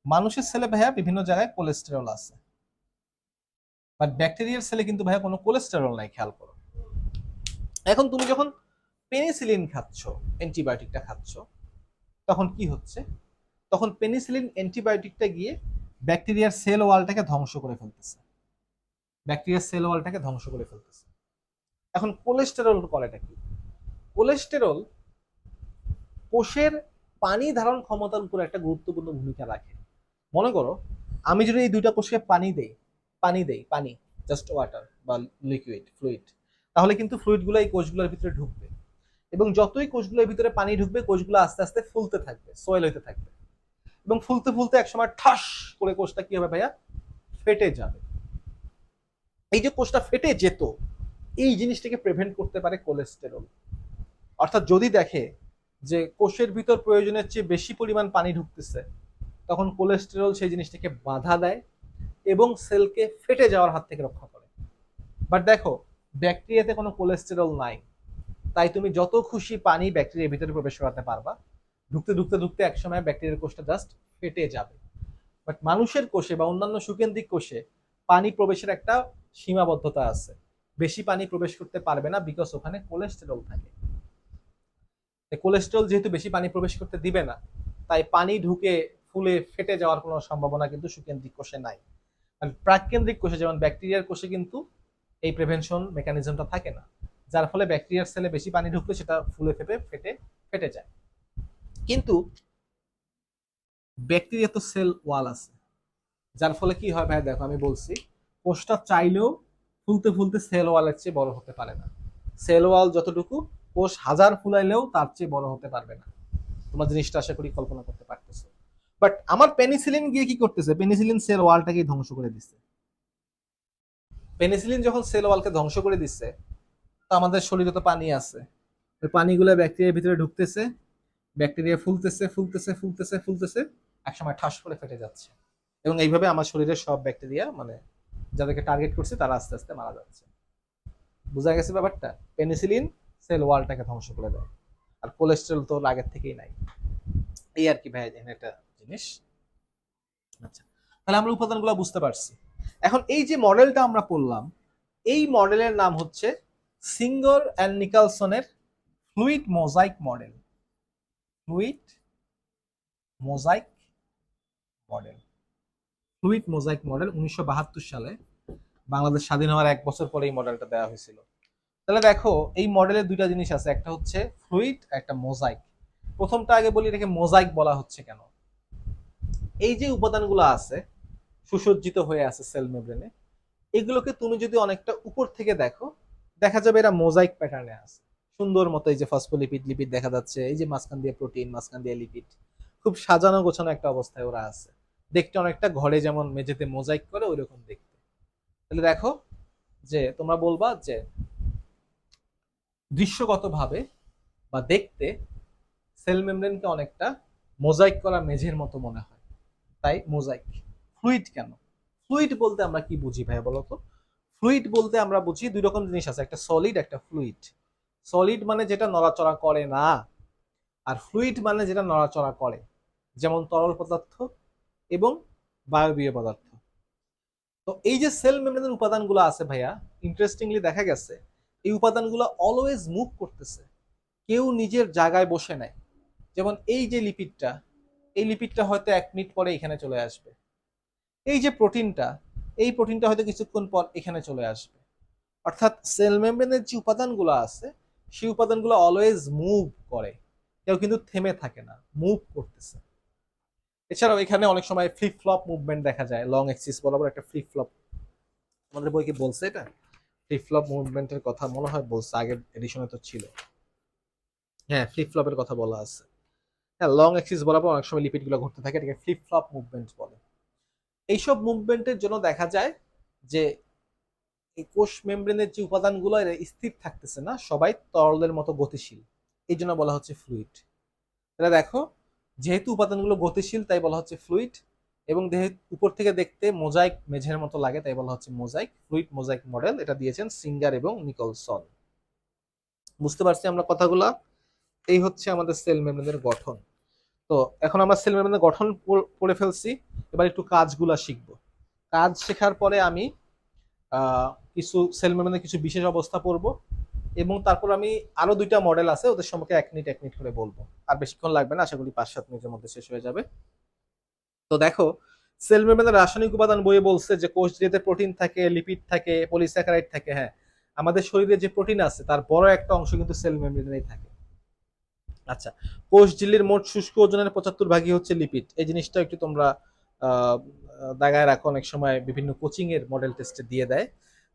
মানুষের সেলে ভাইয়া বিভিন্ন জায়গায় কোলেস্টেরল আছে, বাট ব্যাকটেরিয়ার সেলে কিন্তু ভাইয়া কোনো কোলেস্টেরল নাই, খেয়াল করো। এখন তুমি যখন পেনিসিলিন খাচ্ছ, অ্যান্টিবায়োটিকটা খাচ্ছ, তখন কি হচ্ছে? তখন পেনিসিলিন অ্যান্টিবায়োটিকটা গিয়ে ব্যাকটেরিয়ার সেল ওয়ালটাকে ধ্বংস করে ফেলতেছে, ব্যাকটেরিয়ার সেল ওয়ালটাকে ধ্বংস করে ফেলতেছে। এখন কোলেস্টেরল করেটা কি? কোলেস্টেরল কোষের পানি ধারণ ক্ষমতার উপর একটা গুরুত্বপূর্ণ ভূমিকা রাখে। মনে করো আমি যদি এই দুইটা কোষকে পানি দেই জাস্ট ওয়াটার বা লিকুইড ফ্লুইড, তাহলে কিন্তু ফ্লুইডগুলো এই কোষগুলোর ভিতরে ঢুকবে, এবং যতই কোষগুলোর ভিতরে পানি ঢুকবে কোষগুলো আস্তে আস্তে ফুলতে থাকবে, সোয়েল হইতে থাকবে, এবং ফুলতে ফুলতে একসময় ঠাস করে কোষটা কি হবে ভাইয়া, ফেটে যাবে। এই যে কোষটা ফেটে যেত, এই জিনিসটাকে প্রিভেন্ট করতে পারে কোলেস্টেরল। অর্থাৎ যদি দেখে যে কোষের ভিতর প্রয়োজনের চেয়ে বেশি পরিমাণ পানি ঢুকতেছে, তখন কোলেস্টেরল সেই জিনিসটাকে বাধা দেয় এবং সেলকে ফেটে যাওয়ার হাত থেকে রক্ষা করে। বাট দেখো ব্যাকটেরিয়াতে কোনো কোলেস্টেরল নাই, তাই তুমি যত খুশি পানি ব্যাকটেরিয়ার ভিতরে প্রবেশ করাতে পারবা, ঢুকতে ঢুকতে ঢুকতে একসময় ব্যাকটেরিয়ার কোষটা জাস্ট ফেটে যাবে। বাট মানুষের কোষে বা অন্যান্য সুকেন্দ্রিক কোষে পানি প্রবেশের একটা সীমাবদ্ধতা আছে, বেশি পানি প্রবেশ করতে পারবে না, বিকজ ওখানে কোলেস্টেরল থাকে। কোলেস্টেরল যেহেতু বেশি পানি প্রবেশ করতে দিবে না, তাই পানি ঢুকে ফুলে ফেটে যাওয়ার কোনো সম্ভাবনা কিন্তু সুকেন্দ্রিক কোষে নাই। আর প্রাককেন্দ্রিক কোষে যেমন ব্যাকটেরিয়ার কোষে কিন্তু এই প্রিভেনশন মেকানিজমটা থাকে না, যার ফলে ব্যাকটেরিয়ার সেলে বেশি পানি ঢুকলে সেটা ফুলে ফেটে ফেটে যায়। কিন্তু ব্যাকটেরিয়া তো সেল ওয়াল আছে, যার ফলে কি হয় ভাই, দেখো আমি বলছি, কোষটা চাইলেও ফুলতে ফুলতে সেল ওয়ালের চেয়ে বড় হতে পারে না। সেল ওয়াল যতটুকু, কোষ হাজার ফুলাইলেও তার চেয়ে বড় হতে পারবে না। তোমরা জিনিসটা আশা করি কল্পনা করতে পারতেছো। বাট আমার পেনিসিলিন গিয়ে কি করতেছে, পেনিসিলিন সেল ওয়ালটাকে ধ্বংস করে দিচ্ছে। পেনিসিলিন যখন সেল ওয়ালকে ধ্বংস করে দিচ্ছে, তো আমাদের শরীরে তো পানি আছে, ওই পানিগুলো ব্যাকটেরিয়ার ভিতরে ঢুকতেছে, ব্যাকটেরিয়া ফুলতেছে ফুলতেছে ফুলতেছে ফুলতেছে, একসময় ঠাস করে ফেটে যাচ্ছে, এবং এইভাবে আমার শরীরের সব ব্যাকটেরিয়া মানে যাদেরকে টার্গেট করছে তারা আস্তে আস্তে মারা যাচ্ছে। বোঝা গেছে ব্যাপারটা? পেনিসিলিন সেল ওয়ালটাকে ধ্বংস করে দেয়, আর কোলেস্টেরল তো আগের থেকেই নাই। এই আর কি ভাই একটা জিনিস। আচ্ছা, তাহলে আমরা উপাদানগুলো বুঝতে পারছি। এখন এই যে মডেলটা আমরা পড়লাম, এই মডেলের নাম হচ্ছে সিঙ্গর অ্যান্ড নিকলসনের fluid mosaic model. Fluid mosaic model, fluid mosaic model 1972 সালে বাংলাদেশ স্বাধীন হওয়ার 1 বছর পরে এই মডেলটা দেওয়া হয়েছিল। তাহলে দেখো এই মডেলের দুইটা জিনিস আছে, একটা হচ্ছে ফ্লুইড, একটা মোজাইক। প্রথমটা আগে বলি, এটাকে মোজাইক বলা হচ্ছে কেন। এই যে উপাদানগুলো আছে সুসজ্জিত হয়ে আছে সেল মেমব্রেনে, এগুলোকে তুমি যদি অনেকটা উপর থেকে দেখো, দেখা যাবে এরা মোজাইক প্যাটার্নে আছে সুন্দর মতো। এই যে ফসফোলিপিড লিপিড দেখা যাচ্ছে, এই যে মাঝখান দিয়ে প্রোটিন, মাঝখান দিয়ে লিপিড, খুব সাজানো গোছানো একটা অবস্থায় ওরা আছে, দেখতে অনেকটা ঘরে যেমন মেঝেতে মোজাইক করে ওই রকম দেখতে। তাহলে দেখো যে তোমরা বলবা যে দৃশ্যগতভাবে বা দেখতে সেল মেমব্রেনকে অনেকটা মোজাইক করা মেঝের মতো মনে হয়, তাই মোজাইক। ফ্লুইড কেন? ফ্লুইড বলতে আমরা কি বুঝি ভাই বলতো? ফ্লুইড বলতে আমরা বুঝি দুই রকম জিনিস আছে, একটা সলিড, একটা ফ্লুইড। সলিড মানে যেটা নড়াচড়া করে না, আর ফ্লুইড মানে যেটা নড়াচড়া করে, যেমন তরল পদার্থ এবং বায়বীয় পদার্থ। তো এই যে সেল মেমব্রেনের উপাদানগুলো আছে ভাইয়া, ইন্টারেস্টিংলি দেখা গেছে এই উপাদানগুলো অলওয়েজ মুভ করতেছে, কেউ নিজের জায়গায় বসে নাই। যেমন এই যে লিপিডটা, এই লিপিডটা হয়তো 1 মিনিট পরে এখানে চলে আসবে। এই যে প্রোটিনটা, এই প্রোটিনটা হয়তো কিছুক্ষণ পর এখানে চলে আসবে। অর্থাৎ সেল মেমব্রেনের যে উপাদানগুলো আছে, সেই উপাদানগুলো অলওয়েজ মুভ করে, কেউ কিন্তু থেমে থাকে না, মুভ করতেছে। এছাড়াও এখানে অনেক সময় ফ্লিপ ফ্লপ মুভমেন্ট দেখা যায়, লং এক্সিস বরাবর একটা ফ্লিপ ফ্লপ। আমাদের বই কি বলছে এটা? ফ্লিপ ফ্লপ মুভমেন্টের কথা মনে হয় বলছে, আগের এডিশনে তো ছিল। হ্যাঁ, ফ্লিপ ফ্লপের কথা বলা আছে। হ্যাঁ, লং এক্সিস বরাবর অনেক সময় লিপিড গুলো ঘুরতে থাকে, এটাকে ফ্লিপ ফ্লপ মুভমেন্ট বলে। এইসব মুভমেন্টের জন্য দেখা যায় যে এই কোষ মেমব্রেনের যে উপাদানগুলো এরা স্থির থাকতেছে না, সবাই তরলের মতো গতিশীল, এই জন্য বলা হচ্ছে ফ্লুইড। এটা দেখো, যেহেতু উপাদানগুলো গতিশীল তাই বলা হচ্ছে ফ্লুইড, এবং উপর থেকে দেখতে মোজাইক মেঝের মতো লাগে তাই বলা হচ্ছে মোজাইক। ফ্লুইড মোজাইক মডেল এটা দিয়েছেন সিঙ্গার এবং নিকলসন। বুঝতে পারছি আমরা কথাগুলা? এই হচ্ছে আমাদের সেল মেমব্রেনের গঠন। তো এখন আমরা সেল মেমব্রেনের গঠন পড়ে ফেলছি, এবার একটু কাজগুলা শিখবো। কাজ শেখার পরে আমি কিছু সেল মেমব্রেনের কিছু বিশেষ অবস্থা পড়বো, এবং তারপর আমি আরো 2টা মডেল আছে, ওদের সম্পর্কে 1 মিনিট করে বলবো। আর বেশিক্ষণ লাগবে না, আশা করি 5-7 মিনিটের মধ্যে শেষ হয়ে যাবে। তো দেখো, সেল মেমব্রেনের রাসায়নিক উপাদান বইয়ে বলছে যে কোষ ঝিল্লিতে প্রোটিন থাকে, লিপিড থাকে, পলিস্যাকারাইড থাকে। হ্যাঁ, আমাদের শরীরে যে প্রোটিন আছে তার বড় একটা অংশ কিন্তু সেল মেমব্রেনেই থাকে। আচ্ছা, কোষ ঝিল্লির মোট শুষ্ক ওজনের 75 ভাগই হচ্ছে লিপিড। এই জিনিসটা একটু তোমরা আহ, দাগায় রাখো, অনেক সময় বিভিন্ন কোচিং এর মডেল টেস্টে দিয়ে দেয়।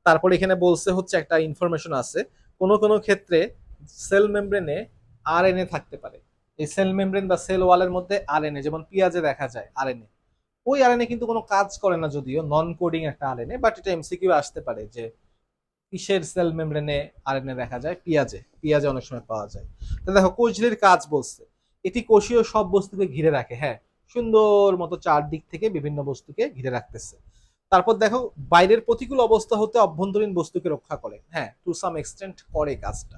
তারপরে এখানে বলছে হচ্ছে একটা ইনফরমেশন আছে, কোনো কোনো ক্ষেত্রে সেল মেমব্রেনে আরএনএ থাকতে পারে। এই সেল মেমব্রেন বা সেল ওয়ালের মধ্যে আরএনএ, যেমন পেঁয়াজে দেখা যায় আরএনএ, ওই আরএনএ কিন্তু কোনো কাজ করে না, যদিও নন কোডিং একটা আরএনএ, বাট এটা এমসিকিউ আসতে পারে যে কিসের সেল মেমব্রেনে আরএনএ দেখা যায়। পেঁয়াজে, পেঁয়াজে অনেক সময় পাওয়া যায়। তো দেখো কোষঝিল্লির কাজ বলছে, এটি কোষীয় সব বস্তুকে ঘিরে রাখে, হ্যাঁ, সুন্দর মতো চারদিক থেকে বিভিন্ন বস্তুকে ঘিরে রাখতেছে। তারপর দেখো বাইরের প্রতিকূল অবস্থা হতে অভ্যন্তরীণ বস্তুকে রক্ষা করে, হ্যাঁ, টু সাম এক্সটেন্ট করে কাজটা।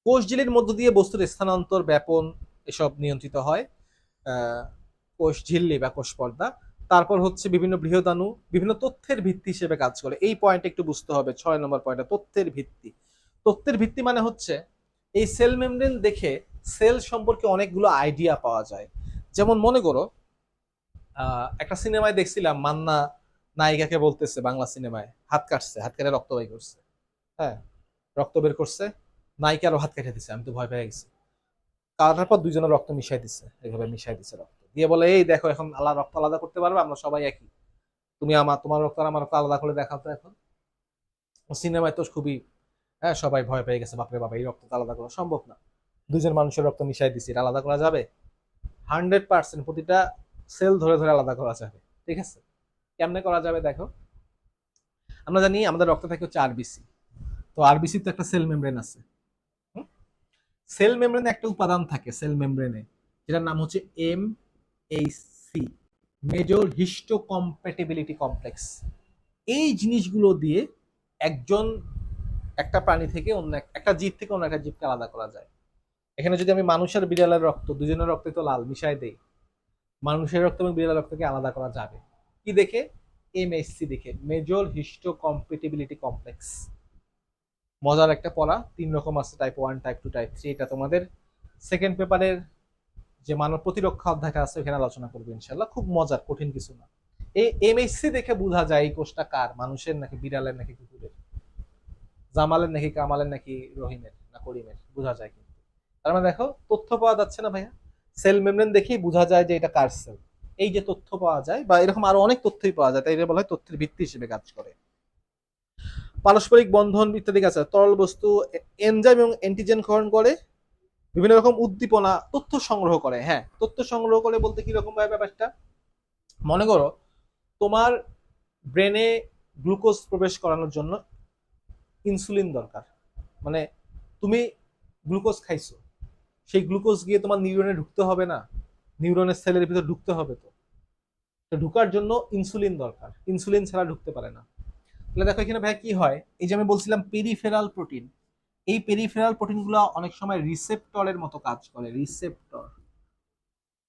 কোষঝিল্লির মধ্য দিয়ে বস্তুর স্থানান্তর, ব্যাপন এসব নিয়ন্ত্রিত হয় কোষ ঝিল্লি বা কোষ পর্দা। তারপর হচ্ছে বিভিন্ন বৃহদাণু বিভিন্ন তথ্যের ভিত্তি হিসেবে কাজ করে। এই পয়েন্ট একটু বুঝতে হবে, 6 নম্বর পয়েন্ট, তথ্যের ভিত্তি। তথ্যের ভিত্তি মানে হচ্ছে এই সেল মেমব্রেন দেখে সেল সম্পর্কে অনেকগুলো আইডিয়া পাওয়া যায়। যেমন মনে করো একটা সিনেমায় দেখছিলাম, মান্না নায়িকাকে বলতেছে, বাংলা সিনেমায়, হাত কাটছে, হাত কেটে রক্ত বের করছে, হ্যাঁ, রক্ত বের করছে, নায়িকারও হাত কেটে দিছে, আমি তো ভয় পেয়ে গেছি। কাটার পর দুইজনের রক্ত মিশাই দিছে, এইভাবে মিশাই দিছে রক্ত দিয়ে, বলে এই দেখো এখন আলাদা রক্ত আলাদা করতে পারবে, আমরা সবাই একই, তুমি তোমার রক্ত আর আমার রক্ত আলাদা করে দেখাও তো এখন। সিনেমায় তো খুবই, হ্যাঁ, সবাই ভয় পেয়ে গেছে, বাপরে বাবা, এই রক্ত তো আলাদা করা সম্ভব না, দুইজন মানুষের রক্ত মিশাই দিছি, এটা আলাদা করা যাবে? 100% প্রতিটা সেল ধরে ধরে আলাদা করা যাবে, ঠিক আছে। কেমনে করা যাবে দেখো, আমরা জানি আমাদের রক্ত থাকে হচ্ছে আরবিসি। তো আরবিসি তো একটা সেল মেমব্রেন আছে। সেল মেমব্রেনে একটা উপাদান থাকে সেল মেমব্রেনে, যেটার নাম হচ্ছে MHC, major histo compatibility complex. এই জিনিসগুলো দিয়ে একজন একটা প্রাণী থেকে অন্য একটা জীব থেকে অন্য একটা জীবকে আলাদা করা যায়। এখানে যদি আমি মানুষের বিড়ালের রক্ত, দুজনের রক্তে তো লাল, মিশাই দেই, মানুষের রক্ত এবং বিড়ালের রক্তকে আলাদা করা যাবে কি দেখে? MHC দেখে, মেজর হিস্টো কম্প্যাটিবিলিটি কমপ্লেক্স। মজার একটা পড়া, 3 রকম আছে, টাইপ 1, টাইপ 2, টাইপ 3। এটা তোমাদের সেকেন্ড পেপারের যে মানব প্রতিরক্ষা অধ্যায়টা আছে ওখানে আলোচনা করবো ইনশাল্লাহ, খুব মজার, কঠিন কিছু না। এই MHC দেখে বোঝা যায় এই কোষটা কার, মানুষের নাকি বিড়ালের নাকি কুকুরের, জামালের নাকি কামালের নাকি রহিমের না করিমের, বোঝা যায় কিন্তু। তার মানে দেখো তথ্য পাওয়া যাচ্ছে না ভাইয়া, সেল মেমব্রেন দেখেই বোঝা যায় যে এটা কার সেল। এই যে তথ্য পাওয়া যায়, বা এরকম আরো অনেক তথ্যই পাওয়া যায়, তাই এটা বলা হয় তথ্যের ভিত্তি হিসেবে কাজ করে। পারস্পরিক বন্ধন ইত্যাদি কাজ, তরল বস্তু এনজাইম এবং অ্যান্টিজেন গ্রহণ করে, বিভিন্ন রকম উদ্দীপনা, তথ্য সংগ্রহ করে, হ্যাঁ, তথ্য সংগ্রহ করে বলতে কি রকম ভাবে ব্যাপারটা, মনে করো তোমার ব্রেনে গ্লুকোজ প্রবেশ করানোর জন্য ইনসুলিন দরকার, মানে তুমি গ্লুকোজ খাইছো, সেই গ্লুকোজ গিয়ে তোমার নিউরনে ঢুকতে হবে না, নিউরনের সেলের ভিতর ঢুকতে হবে, তো ঢুকার জন্য ইনসুলিন দরকার, ইনসুলিন ছাড়া ঢুকতে পারে না। তাহলে দেখো এখানে ভাই কি হয়, এই যে আমি বলছিলাম পেরিফেরাল প্রোটিন, এই পেরিফেরাল প্রোটিনগুলো অনেক সময় রিসেপ্টরের মতো কাজ করে,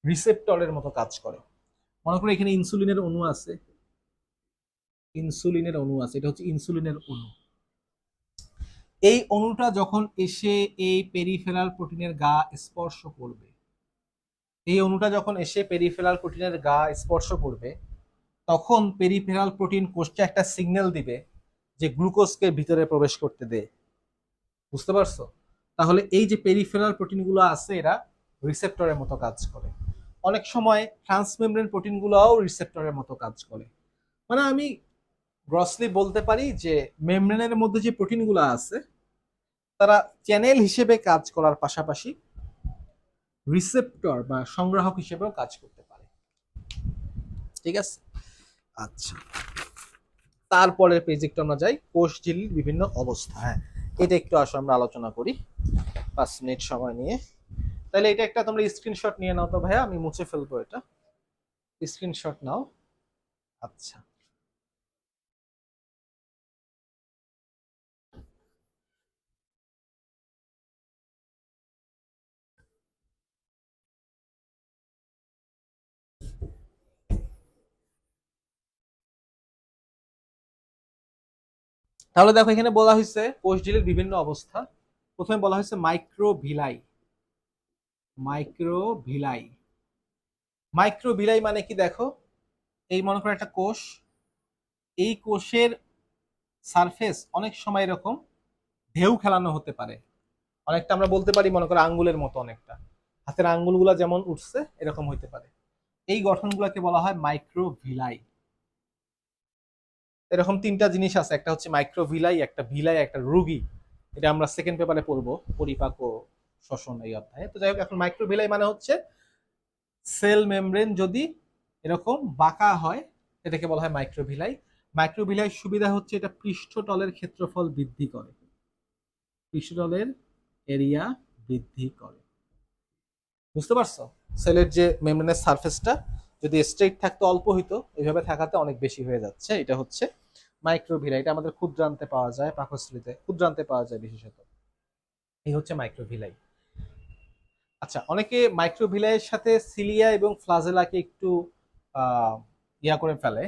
রিসেপ্টরের মতো কাজ করে। মনে করো এখানে ইনসুলিনের অণু আছে, ইনসুলিনের অণু আছে, এটা হচ্ছে ইনসুলিনের অণু। এই অণুটা যখন এসে এই পেরিফেরাল প্রোটিনের গা স্পর্শ করবে, এই অণুটা যখন এসে পেরিফেরাল প্রোটিনের গা স্পর্শ করবে, তখন পেরিফেরাল প্রোটিন কোষটা একটা সিগন্যাল দিবে যে গ্লুকোজকে ভিতরে প্রবেশ করতে দে। বুঝতে পারছো? তাহলে এই যে পেরিফেরাল প্রোটিনগুলো আছে, এরা রিসেপ্টরের মতো কাজ করে। অনেক সময় ট্রান্সমেমব্রেন প্রোটিনগুলোও রিসেপ্টরের মতো কাজ করে। মানে আমি গ্রসলি বলতে পারি যে মেমব্রেনের মধ্যে যে প্রোটিনগুলো আছে, তারা চ্যানেল হিসেবে কাজ করার পাশাপাশি রিসেপ্টর বা সংগ্রাহক হিসেবেও কাজ করতে পারে, ঠিক আছে। আচ্ছা, তারপরের পেজে একটু আমরা যাই, কোষ ঝিল্লির বিভিন্ন অবস্থা, হ্যাঁ, এটা একটু আসো আমরা আলোচনা করি 5 মিনিট সময় নিয়ে। তাহলে এটা একটা তোমরা স্ক্রিনশট নিয়ে নাও তো ভাইয়া, আমি মুছে ফেলবো এটা, স্ক্রিনশট নাও। আচ্ছা, তাহলে দেখো এখানে বলা হয়েছে কোষ ঝিল্লির বিভিন্ন অবস্থা। প্রথমে বলা হয়েছে মাইক্রোভিলাই, মাইক্রোভিলাই, মাইক্রোভিলাই মানে কি দেখো, এই মনে করো একটা কোষ, এই কোষের সারফেস অনেক সময় এরকম ঢেউ খেলানো হতে পারে, অনেকটা আমরা বলতে পারি মনে করো আঙ্গুলের মতো, অনেকটা হাতের আঙ্গুলগুলা যেমন উঠছে এরকম হইতে পারে। এই গঠনগুলোকে বলা হয় মাইক্রোভিলাই। এরকম তিনটা জিনিস আছে, একটা হচ্ছে মাইক্রোভিলাই, একটা ভিলাই, একটা রুগী। এটা আমরা সেকেন্ড পেপারে পড়বো, পরিপাক ও শ্বসন এই অধ্যায়ে। তো যাই হোক, এখন মাইক্রোভিলাই মানে হচ্ছে সেল মেমব্রেন যদি এরকম বাঁকা হয় এটাকে বলা হয় মাইক্রোভিলাই। মাইক্রোভিলাই সুবিধা হচ্ছে এটা পৃষ্ঠতলের ক্ষেত্রফল বৃদ্ধি করে, পৃষ্ঠতলের এরিয়া বৃদ্ধি করে। বুঝতে পারছো? সেলের যে মেমব্রেনের সারফেসটা যদি স্ট্রেইট থাকতো অল্প হইতো, এইভাবে থাকাতে অনেক বেশি হয়ে যাচ্ছে। এটা হচ্ছে মাইক্রোভিলাই। এটা আমাদের ক্ষুদ্রান্তে পাওয়া যায়, পাকস্থলীতে ক্ষুদ্রান্তে পাওয়া যায় বিশেষত। এই হচ্ছে মাইক্রোভিলাই। আচ্ছা, অনেকে মাইক্রোভিলাইয়ের সাথে সিলিয়া এবং ফ্লাজেলাকে একটু আহ ইয়া করে ফেলে,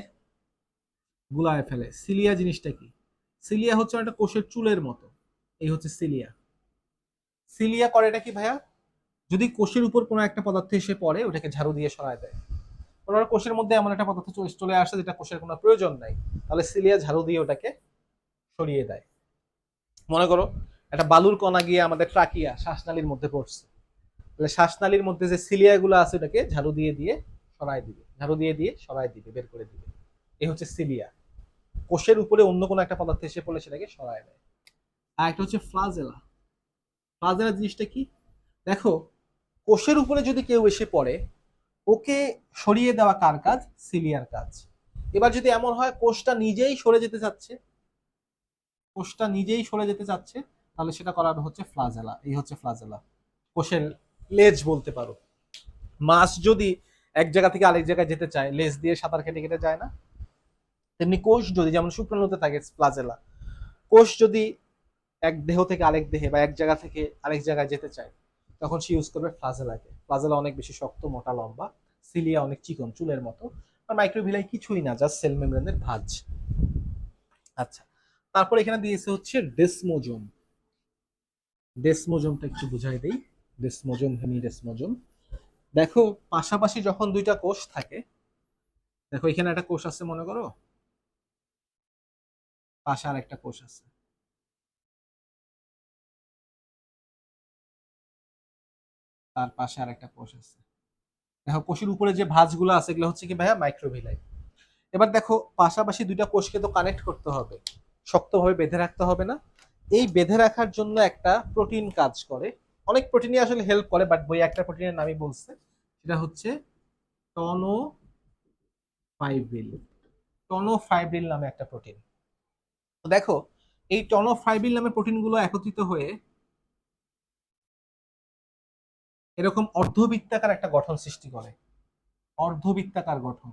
গুলায় ফেলে। সিলিয়া জিনিসটা কি? সিলিয়া হচ্ছে একটা কোষের চুলের মতো। এই হচ্ছে সিলিয়া। সিলিয়া করে এটা কি ভাইয়া? যদি কোষের উপর কোনো একটা পদার্থ এসে পড়ে ওটাকে ঝাড়ু দিয়ে সরায় দেয়। ওনার কোষের মধ্যে এমন একটা পদার্থ চলে আসে যেটা কোষের কোনো প্রয়োজন নাই, তাহলে সিলিয়া ঝাড়ু দিয়ে ওটাকে সরিয়ে দেয়। মনে করো একটা বালুর কণা গিয়ে আমাদের ট্রাকিয়া শ্বাসনালীর মধ্যে পড়ছে, তাহলে শ্বাসনালীর মধ্যে যে সিলিয়া গুলো আছে ওটাকে ঝাড়ু দিয়ে দিয়ে সরাই দিবে, ঝাড়ু দিয়ে দিয়ে সরাই দিবে, বের করে দিবে। এই হচ্ছে সিলিয়া। কোষের উপরে অন্য কোনো একটা পদার্থ এসে পড়লে সেটাকে সরায় দেয়। আর একটা হচ্ছে ফ্লাজেলা। ফ্লাজেলা জিনিসটা কি? দেখো, কোষের উপরে যদি কেউ এসে পড়ে, ওকে সরিয়ে দেওয়া কার কাজ? সিলিয়ার কাজ। এবার যদি এমন হয় কোষটা নিজেই সরে যেতে চাচ্ছে, কোষটা নিজেই সরে যেতে চাচ্ছে, তাহলে সেটা করা হচ্ছে ফ্লাজেলা। এই হচ্ছে ফ্লাজেলা, কোষের লেজ বলতে পারো। মাছ যদি এক জায়গা থেকে আরেক জায়গায় যেতে চায় লেজ দিয়ে সাঁতার কেটে কেটে যায় না, তেমনি কোষ যদি, যেমন শুক্রাণুতে থাকে ফ্লাজেলা, কোষ যদি এক দেহ থেকে আরেক দেহে বা এক জায়গা থেকে আরেক জায়গায় যেতে চায় তখন সে ইউজ করবে ফ্লাজেলাকে। ফ্লাজেলা অনেক বেশি শক্ত, মোটা, লম্বা। সিলিয়া অনেক চিকন, চুলের মতো। আর মাইক্রোভিলাই কিছুই না, জাস্ট সেল মেমব্রেনের ভাঁজ। আচ্ছা, তারপর এখানে দিয়েছে হচ্ছে ডেসমোজোম। ডেসমোজোমটা একটু বুঝাই দেই। ডেসমোজোম, হেমি ডেসমোজোম। দেখো, পাশাপাশি যখন দুইটা কোষ থাকে, দেখো এখানে একটা কোষ আছে মনে করো, পাশে আর একটা কোষ আছে, তার পাশে আর একটা কোষ আছে। দেখো কোষের উপরে যে ভাঁজগুলো আছে এগুলো হচ্ছে কি ভাইয়া? মাইক্রোভিলাই। এবার দেখো পাশাপাশি দুইটা কোষকে তো কানেক্ট করতে হবে, শক্তভাবে বেঁধে রাখতে হবে না? এই বেঁধে রাখার জন্য একটা প্রোটিন কাজ করে। অনেক প্রোটিনই আসলে হেল্প করে, বাট বই একটা প্রোটিনের নামই বলছে, সেটা হচ্ছে টনোফাইব্রিল। টনোফাইব্রিল নামে একটা প্রোটিন। তো দেখো, এই টনোফাইব্রিল নামে প্রোটিনগুলো একত্রিত হয়ে এরকম অর্ধবৃত্তাকার একটা গঠন সৃষ্টি করে। অর্ধবৃত্তাকার গঠন,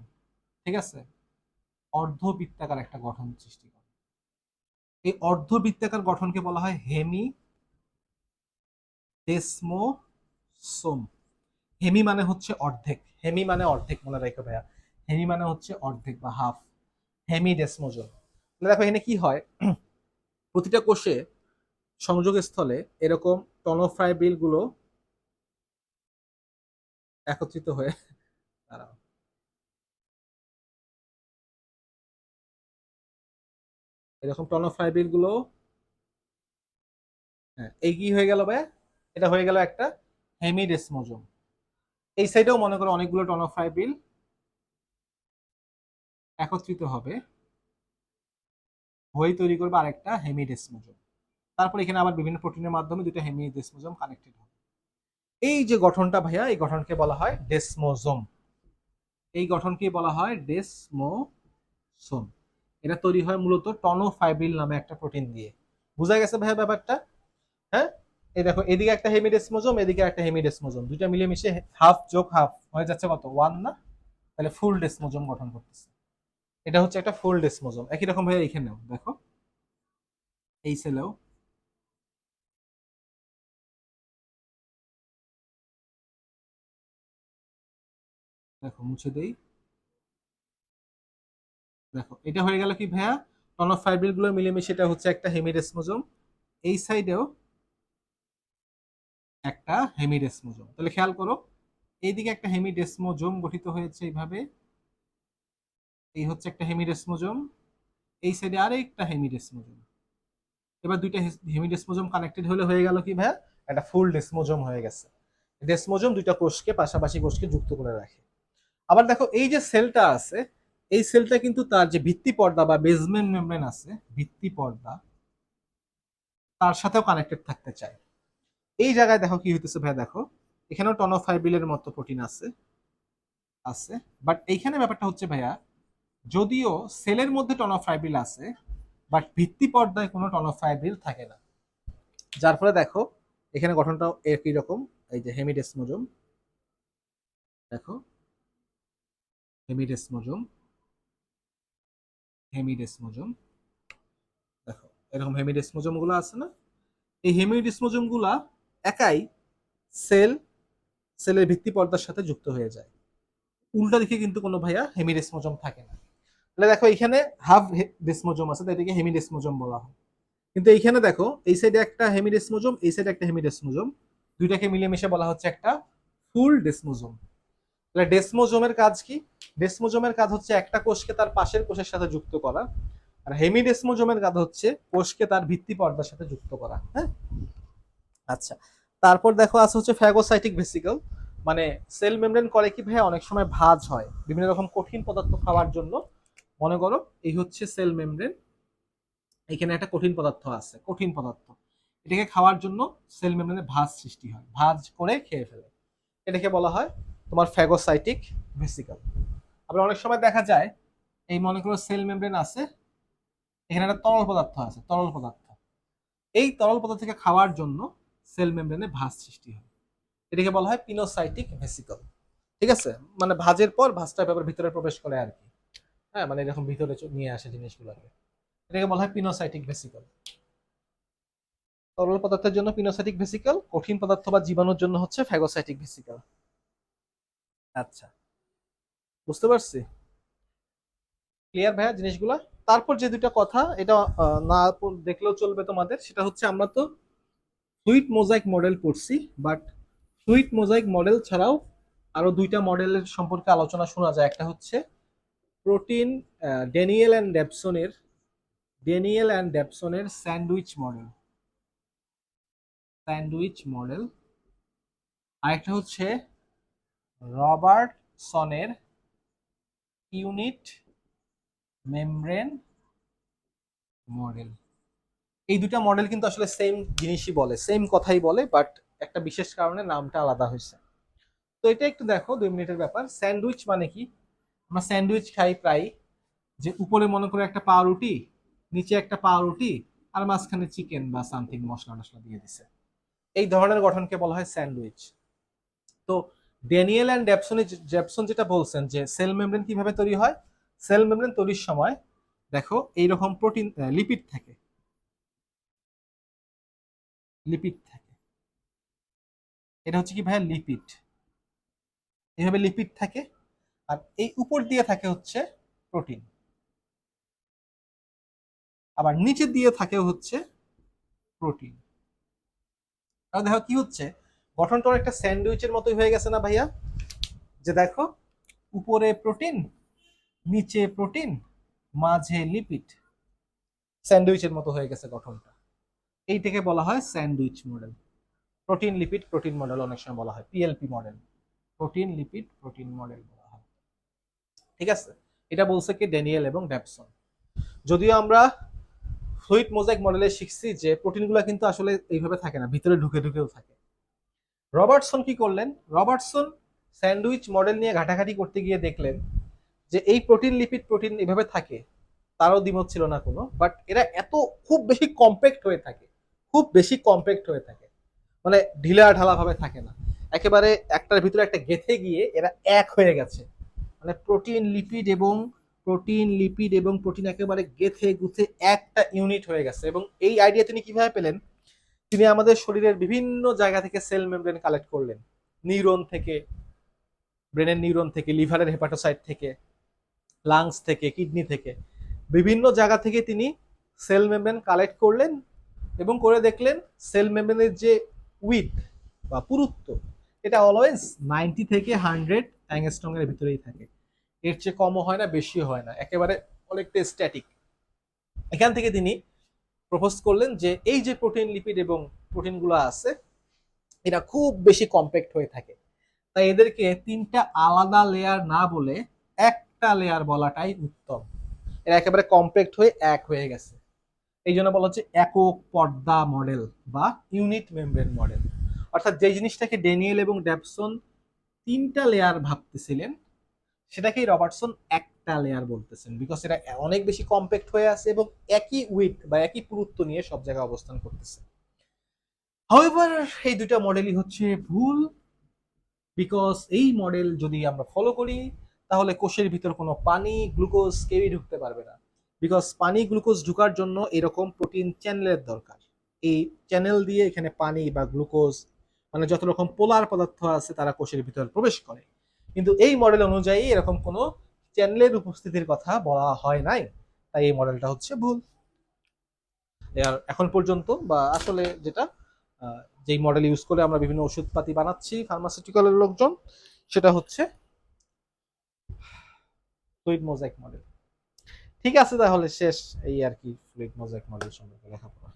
ঠিক আছে? অর্ধবৃত্তাকার একটা গঠন সৃষ্টি করে। এই অর্ধবৃত্তাকার গঠনকে বলা হয় হেমি ডেসমোসোম। হেমি মানে হচ্ছে অর্ধেক, হেমি মানে অর্ধেক, মনে রাখো ভাইয়া। হেমি মানে হচ্ছে অর্ধেক বা হাফ। হেমি ডেসমোজোম। দেখো এখানে কি হয়, প্রতিটা কোষে সংযোগ স্থলে এরকম টনোফাইব্রিল গুলো একত্রিত হয়ে, দাঁড়াও, এরকম টনোফাইব্রিল গুলো, হ্যাঁ, এই কি হয়ে গেল ভাইয়া? এটা হয়ে গেল একটা হেমিডেসমোজোম। এই সাইডেও মনে করো অনেকগুলো টনোফাইব্রিল একত্রিত হবে, হয়ে তৈরি করবে আরেকটা হেমিডেসমোজোম। তারপর এখানে আবার বিভিন্ন প্রোটিনের মাধ্যমে দুটো হেমিডেসমোজোম কানেক্টেড হবে। এই যে গঠনটা ভাইয়া, এই গঠনকে বলা হয় ডেসমোজোম। এই গঠনকে বলা হয় ডেসমোসোম। এটা তৈরি হয় মূলত টনোফাইব্রিল নামে একটা প্রোটিন দিয়ে। বুঝা গেছে ভাইয়া ব্যাপারটা? হ্যাঁ, এই দেখো এদিকে একটা হেমিডেসমোজোম, এদিকে একটা হেমিডেসমোজোম, দুইটা মিলেমিশে হাফ যোগ হাফ হয়ে যাচ্ছে কত? ওয়ান না? তাহলে ফুল ডেসমোজোম গঠন করতেছে। এটা হচ্ছে একটা ফুল ডেসমোজোম। একই রকম ভাবে এখানেও দেখো, এই সেলেও দেখো, মুছে দেই। দেখো এটা হয়ে গেল কি ভাইয়া? টনোফাইব্রিল গুলো মিলেমিশে এটা হচ্ছে একটা হেমিডেসমোজোম। এই সাইডেও একটা হেমিডেসমোজোম। তাহলে খেয়াল করো, এইদিকে একটা হেমিডেসমোজোম গঠিত হয়েছে এইভাবে, এই হচ্ছে একটা হেমিডেসমোজোম, এই সাইডে আরেকটা হেমিডেসমোজোম। এবার দুইটা হেমিডেসমোজোম কানেক্টেড হলে হয়ে গেল কি ভাইয়া? একটা ফুল ডেসমোজোম হয়ে গেছে। ডেসমোজোম দুইটা কোষকে, পাশাপাশি কোষকে যুক্ত করে রাখে। আবার দেখো এই যে সেলটা আছে, এই সেলটা কিন্তু তার যে ভিত্তি পর্দা বা বেজমেন্ট মেমব্রেন আছে, ভিত্তি পর্দা, তার সাথেও কানেক্টেড থাকতে চায়। এই জায়গায় দেখো কি হইতেছে ভাই, দেখো এখানেও টনোফাইব্রিলের মতো প্রোটিন আছে আছে বাট এইখানে ব্যাপারটা হচ্ছে ভাইয়া, যদিও সেলের মধ্যে টনোফাইব্রিল আছে, বাট ভিত্তি পর্দায় কোনো টনোফাইব্রিল থাকে না। যার ফলে দেখো এখানে গঠনটাও একই রকম। এই যে হেমিডেসমোজোম, দেখো হেমিডেসমোজোম, হেমিডেসমোজোম, দেখো এরকম হেমিডেসমোজোম গুলো আছে না, এই হেমিডেসমোজোম গুলা একাই সেল, সেলের ভিত্তি পর্দার সাথে যুক্ত হয়ে যায়। উল্টা দিকে কিন্তু কোনো ভাইয়া হেমিডেসমোজোম থাকে না। তাহলে দেখো এখানে হাফ ডেসমোজোম আছে, তাই এটাকে হেমিডেসমোজোম বলা হয়। কিন্তু এইখানে দেখো এই সাইডে একটা হেমিডেসমোজোম, এই সাইডে একটা হেমিডেসমোজোম, দুইটাকে মিলেমিশে বলা হচ্ছে একটা ফুল ডেসমোজোম। তাহলে ডেসমোজোমের কাজ কি? ডেসমোজোমের কাজ হচ্ছে একটা কোষকে তার পাশের কোষের সাথে যুক্ত করা, আর হেমিডেসমোজোমের কাজ হচ্ছে কোষকে তার ভিত্তি পর্দার সাথে যুক্ত করা। হ্যাঁ, আচ্ছা। তারপর দেখো আছে হচ্ছে ফ্যাগোসাইটিক ভেসিকল। মানে সেল মেমব্রেন করে কি ভাই, অনেক সময় ভাঁজ হয় বিভিন্ন রকম কঠিন পদার্থ খাওয়ার জন্য। মনে করো এই হচ্ছে সেল মেমব্রেন, এখানে একটা কঠিন পদার্থ আছে, কঠিন পদার্থ, এটাকে খাওয়ার জন্য সেল মেমব্রেনে ভাঁজ সৃষ্টি হয়, ভাঁজ করে খেয়ে ফেলে। এটাকে বলা হয় তোমার ফ্যাগোসাইটিক ভেসিকল। আবার অনেক সময় দেখা যায় এই মনে করো সেল মেমব্রেন আছে, এখানে একটা তরল পদার্থ আছে, তরল পদার্থ, এই তরল পদার্থকে খাওয়ার জন্য সেল মেমব্রেনে ভাঁজ সৃষ্টি হয়, এটাকে বলা হয় পিনোসাইটিক ভেসিকল। ঠিক আছে, মানে ভাঁজের পর ভাঁজটা ব্যাপার ভিতরে প্রবেশ করে আর কি। হ্যাঁ, মানে এরকম ভিতরে নিয়ে আসে জিনিসগুলোকে, এটাকে বলা হয় পিনোসাইটিক ভেসিকল। তরল পদার্থের জন্য পিনোসাইটিক ভেসিকল, কঠিন পদার্থ বা জীবাণুর জন্য হচ্ছে ফ্যাগোসাইটিক ভেসিকল। আচ্ছা, বুঝতে পারছি, ক্লিয়ার ভাইয়া জিনিসগুলা? তারপর যে দুটা কথা, এটা না দেখলেও চলবে তোমাদের, সেটা হচ্ছে আমরা তো ফ্লুইড মোজাইক মডেল পড়ছি, বাট ফ্লুইড মোজাইক মডেল ছাড়াও আরো দুইটা মডেলের সম্পর্কে আলোচনা শোনা যায়। একটা হচ্ছে প্রোটিন, ড্যানিয়েল অ্যান্ড ডেবসনের, ড্যানিয়েল অ্যান্ড ডেবসনের স্যান্ডউইচ মডেল, স্যান্ডউইচ মডেল। আরেকটা হচ্ছে রবার্টসনের ইউনিট মেমব্রেন মডেল। এই দুটা মডেল কিন্তু আসলে সেম জিনিসই বলে, সেম কথাই বলে, বাট একটা বিশেষ কারণে নামটা আলাদা হয়েছে। তো এটা একটু দেখো, 2 মিনিটের ব্যাপার। স্যান্ডউইচ মানে কি? আমরা স্যান্ডউইচ খাই প্রায়, যে উপরে মনে করে একটা পাউরুটি, নিচে একটা পাউরুটি, আর মাঝখানে চিকেন বা সামথিং মশলা টশলা দিয়ে দিছে, এই ধরনের গঠনকে বলা হয় স্যান্ডউইচ। তো ড্যানিয়েল অ্যান্ড ডেবসন যেটা বলছেন যে সেল মেমব্রেন কিভাবে তৈরি হয়, সেল মেমব্রেন তৈরির সময় দেখো এইরকম প্রোটিন, লিপিড থাকে, লিপিড থাকে, এটা হচ্ছে কি ভাইয়া লিপিড, এইভাবে লিপিড থাকে, আর এই উপর দিয়ে থাকে হচ্ছে প্রোটিন, আবার নিচে দিয়ে থাকে হচ্ছে প্রোটিন। তাহলে দেখো কি হচ্ছে, গঠনটা একটা স্যান্ডউইচের মতোই হয়ে গেছে না ভাইয়া? যে দেখো উপরে প্রোটিন, নিচে প্রোটিন, মাঝে লিপিড, স্যান্ডউইচের মতো হয়ে গেছে গঠনটা। এইটাকে বলা হয় sandwich model. Protein lipid protein model অনেক সময় বলা হয় PLP model, protein lipid protein model বলা হয়। ঠিক আছে, এটা বলছে কি ড্যানিয়েল এবং ডেবসন। যদিও আমরা ফ্লুইড মোজাইক মডেলে শিখছি যে প্রোটিনগুলো কিন্তু আসলে এইভাবে থাকে না, ভিতরে ঢুকে ঢুকেও থাকে। রবার্টসন কি করলেন, রবার্টসন স্যান্ডউইচ মডেল নিয়ে ঘাটাঘাটি করতে গিয়ে দেখলেন যে এই প্রোটিন লিপিড প্রোটিন এভাবে থাকে, তারও দ্বিমত ছিল না কোনো, বাট এরা এত খুব বেশি কম্প্যাক্ট হয়ে থাকে, খুব বেশি কম্প্যাক্ট হয়ে থাকে, মানে ঢিলা ঢালা ভাবে থাকে না, একেবারে একটার ভিতরে একটা গেথে গিয়ে এরা এক হয়ে গেছে। মানে প্রোটিন লিপিড এবং প্রোটিন একেবারে গেথে গুথে একটা ইউনিট হয়ে গেছে। এবং এই আইডিয়া তিনি কিভাবে পেলেন? তিনি আমাদের শরীরের বিভিন্ন জায়গা থেকে সেল মেমব্রেন কালেক্ট করলেন, নিউরন থেকে, ব্রেনের নিউরন থেকে, লিভারের হেপাটোসাইট থেকে, লাংস থেকে, কিডনি থেকে, বিভিন্ন জায়গা থেকে তিনি সেল মেমব্রেন কালেক্ট করলেন এবং করে দেখলেন সেল মেমব্রেনের যে উইথ বা পুরুত্ব, এটা অলওয়েজ 90 থেকে 100 অ্যাংস্ট্রং এর ভিতরেই থাকে, এর চেয়ে কমও হয় না, বেশিও হয় না, একেবারে অনেকটা স্ট্যাটিক। এখান থেকে তিনি প্রপোজ করলেন যে এই যে প্রোটিন লিপিড এবং প্রোটিনগুলো আছে, এরা খুব বেশি কম্প্যাক্ট হয়ে থাকে। তাই এদেরকে তিনটা আলাদা লেয়ার না বলে একটা লেয়ার বলাটাই উত্তম। এরা একেবারে কম্প্যাক্ট হয়ে এক হয়ে গেছে, এই জন্য বলা হচ্ছে একক পর্দা মডেল বা ইউনিট মেমব্রেন মডেল। অর্থাৎ যে জিনিসটাকে ড্যানিয়েল এবং ডেভসন তিনটা লেয়ার ভাবতেছিলেন, সেটাকেই রবার্টসন একটা লেয়ার বলতেছেন, বিকজ এটা অনেক বেশি কম্প্যাক্ট হয়ে আছে এবং একই উইথ বা একই পুরুত্ব নিয়ে সব জায়গায় অবস্থান করতেছে। হাউএভার এই দুইটা মডেলই হচ্ছে ভুল, বিকজ এই মডেল যদি আমরা ফলো করি তাহলে কোষের ভিতর কোনো পানি গ্লুকোজ কেউই ঢুকতে পারবে না, বিকজ পানি গ্লুকোজ ঢুকার জন্য এরকম প্রোটিন চ্যানেলের দরকার। এই চ্যানেল দিয়ে এখানে পানি বা গ্লুকোজ মানে যত রকম পোলার পদার্থ আছে তারা কোষের ভিতর প্রবেশ করে, কিন্তু এই মডেল অনুযায়ী এরকম কোনো চ্যানেলের উপস্থিতির কথা বলা হয় নাই, তাই এই মডেলটা হচ্ছে ভুল। আর এখন পর্যন্ত বা আসলে যেটা যেই মডেল ইউজ করে আমরা বিভিন্ন ওষুধপাতি বানাচ্ছি ফার্মাসিউটিক্যালের লোকজন, সেটা হচ্ছে ফ্লুইড মোজাইক মডেল। ঠিক আছে, তাহলে শেষ এই আর কি ফ্লুইড মোজাইক মডেল সম্পর্কে লেখাপড়া।